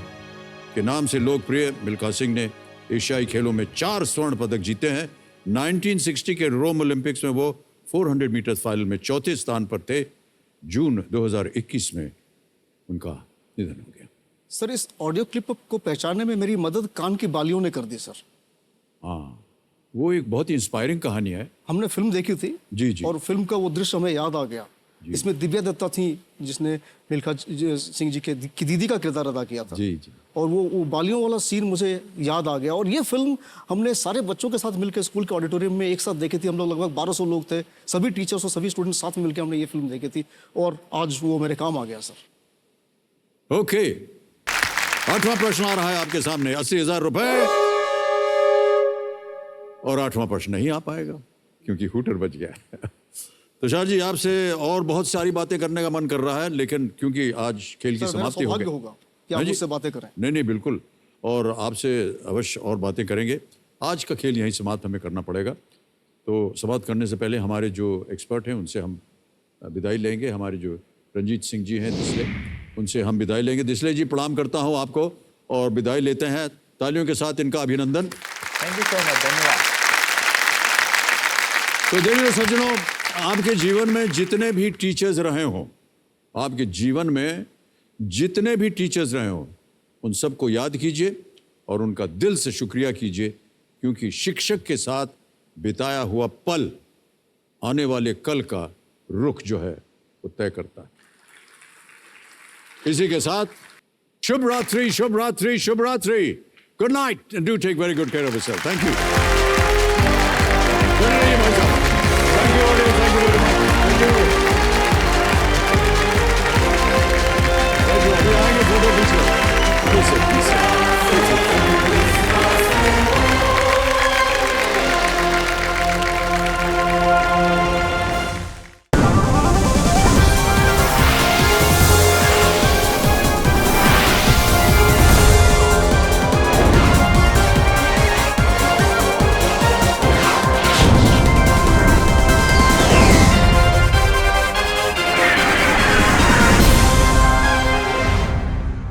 के नाम से लोकप्रिय मिल्खा सिंह ने एशियाई खेलों में 4 स्वर्ण पदक जीते हैं। 1960 के रोम ओलंपिक्स में वो 400 मीटर फाइनल में 4थे स्थान पर थे। जून 2021 में उनका निधन हो गया। सर इस ऑडियो क्लिप को पहचानने में मेरी मदद कान की बालियों ने कर दी सर। हाँ, वो एक बहुत ही इंस्पायरिंग कहानी है। हमने फिल्म देखी थी जी जी, और फिल्म का वो दृश्य हमें याद आ गया। इसमें दिव्या दत्ता थी जिसने मिल्खा सिंह जी की दीदी का किरदार अदा किया था। जी जी। और वो बालियों वाला सीन मुझे याद आ गया। और ये फिल्म हमने सारे बच्चों के साथ मिलकर स्कूल के ऑडिटोरियम में एक साथ देखी थी। हम लोग लगभग 1200 लोग थे, सभी टीचर्स और सभी स्टूडेंट्स साथ में मिलकर हमने ये फिल्म देखी थी, और आज वो मेरे काम आ गया सर। ओके, 8वां प्रश्न आ रहा है आपके सामने, 80,000 रुपए। और 8वां प्रश्न नहीं आ पाएगा क्योंकि हूटर बच गया। तुषार जी, आपसे और बहुत सारी बातें करने का मन कर रहा है, लेकिन क्योंकि आज खेल की सर, मेरा समाप्ति हो सौभाग्य गई। होगा कि आप हाँ जी। मुझसे बातें करें। नहीं, बिल्कुल, और आपसे अवश्य और बातें करेंगे। आज का खेल यहीं समाप्त हमें करना पड़ेगा। तो समाप्त करने से पहले हमारे जो एक्सपर्ट हैं उनसे हम विदाई लेंगे। हमारे जो रंजीत सिंह जी हैं दिसले, उनसे हम विदाई लेंगे। दिसले जी, प्रणाम करता हूं आपको और विदाई लेते हैं। तालियों के साथ इनका अभिनंदन। थैंक यू सो मच, धन्यवाद। तो देखिए सज्जनों, आपके जीवन में जितने भी टीचर्स रहे हों, आपके जीवन में जितने भी टीचर्स रहे हों, उन सबको याद कीजिए और उनका दिल से शुक्रिया कीजिए, क्योंकि शिक्षक के साथ बिताया हुआ पल आने वाले कल का रुख जो है वो तय करता है। इसी के साथ शुभ रात्रि, शुभ रात्रि, शुभ रात्रि। Good night and do take very good care of yourself. Thank you. Thank you, audience. Thank you very much. Thank you. Thank you. अभी आएंगे फोटो खींचने।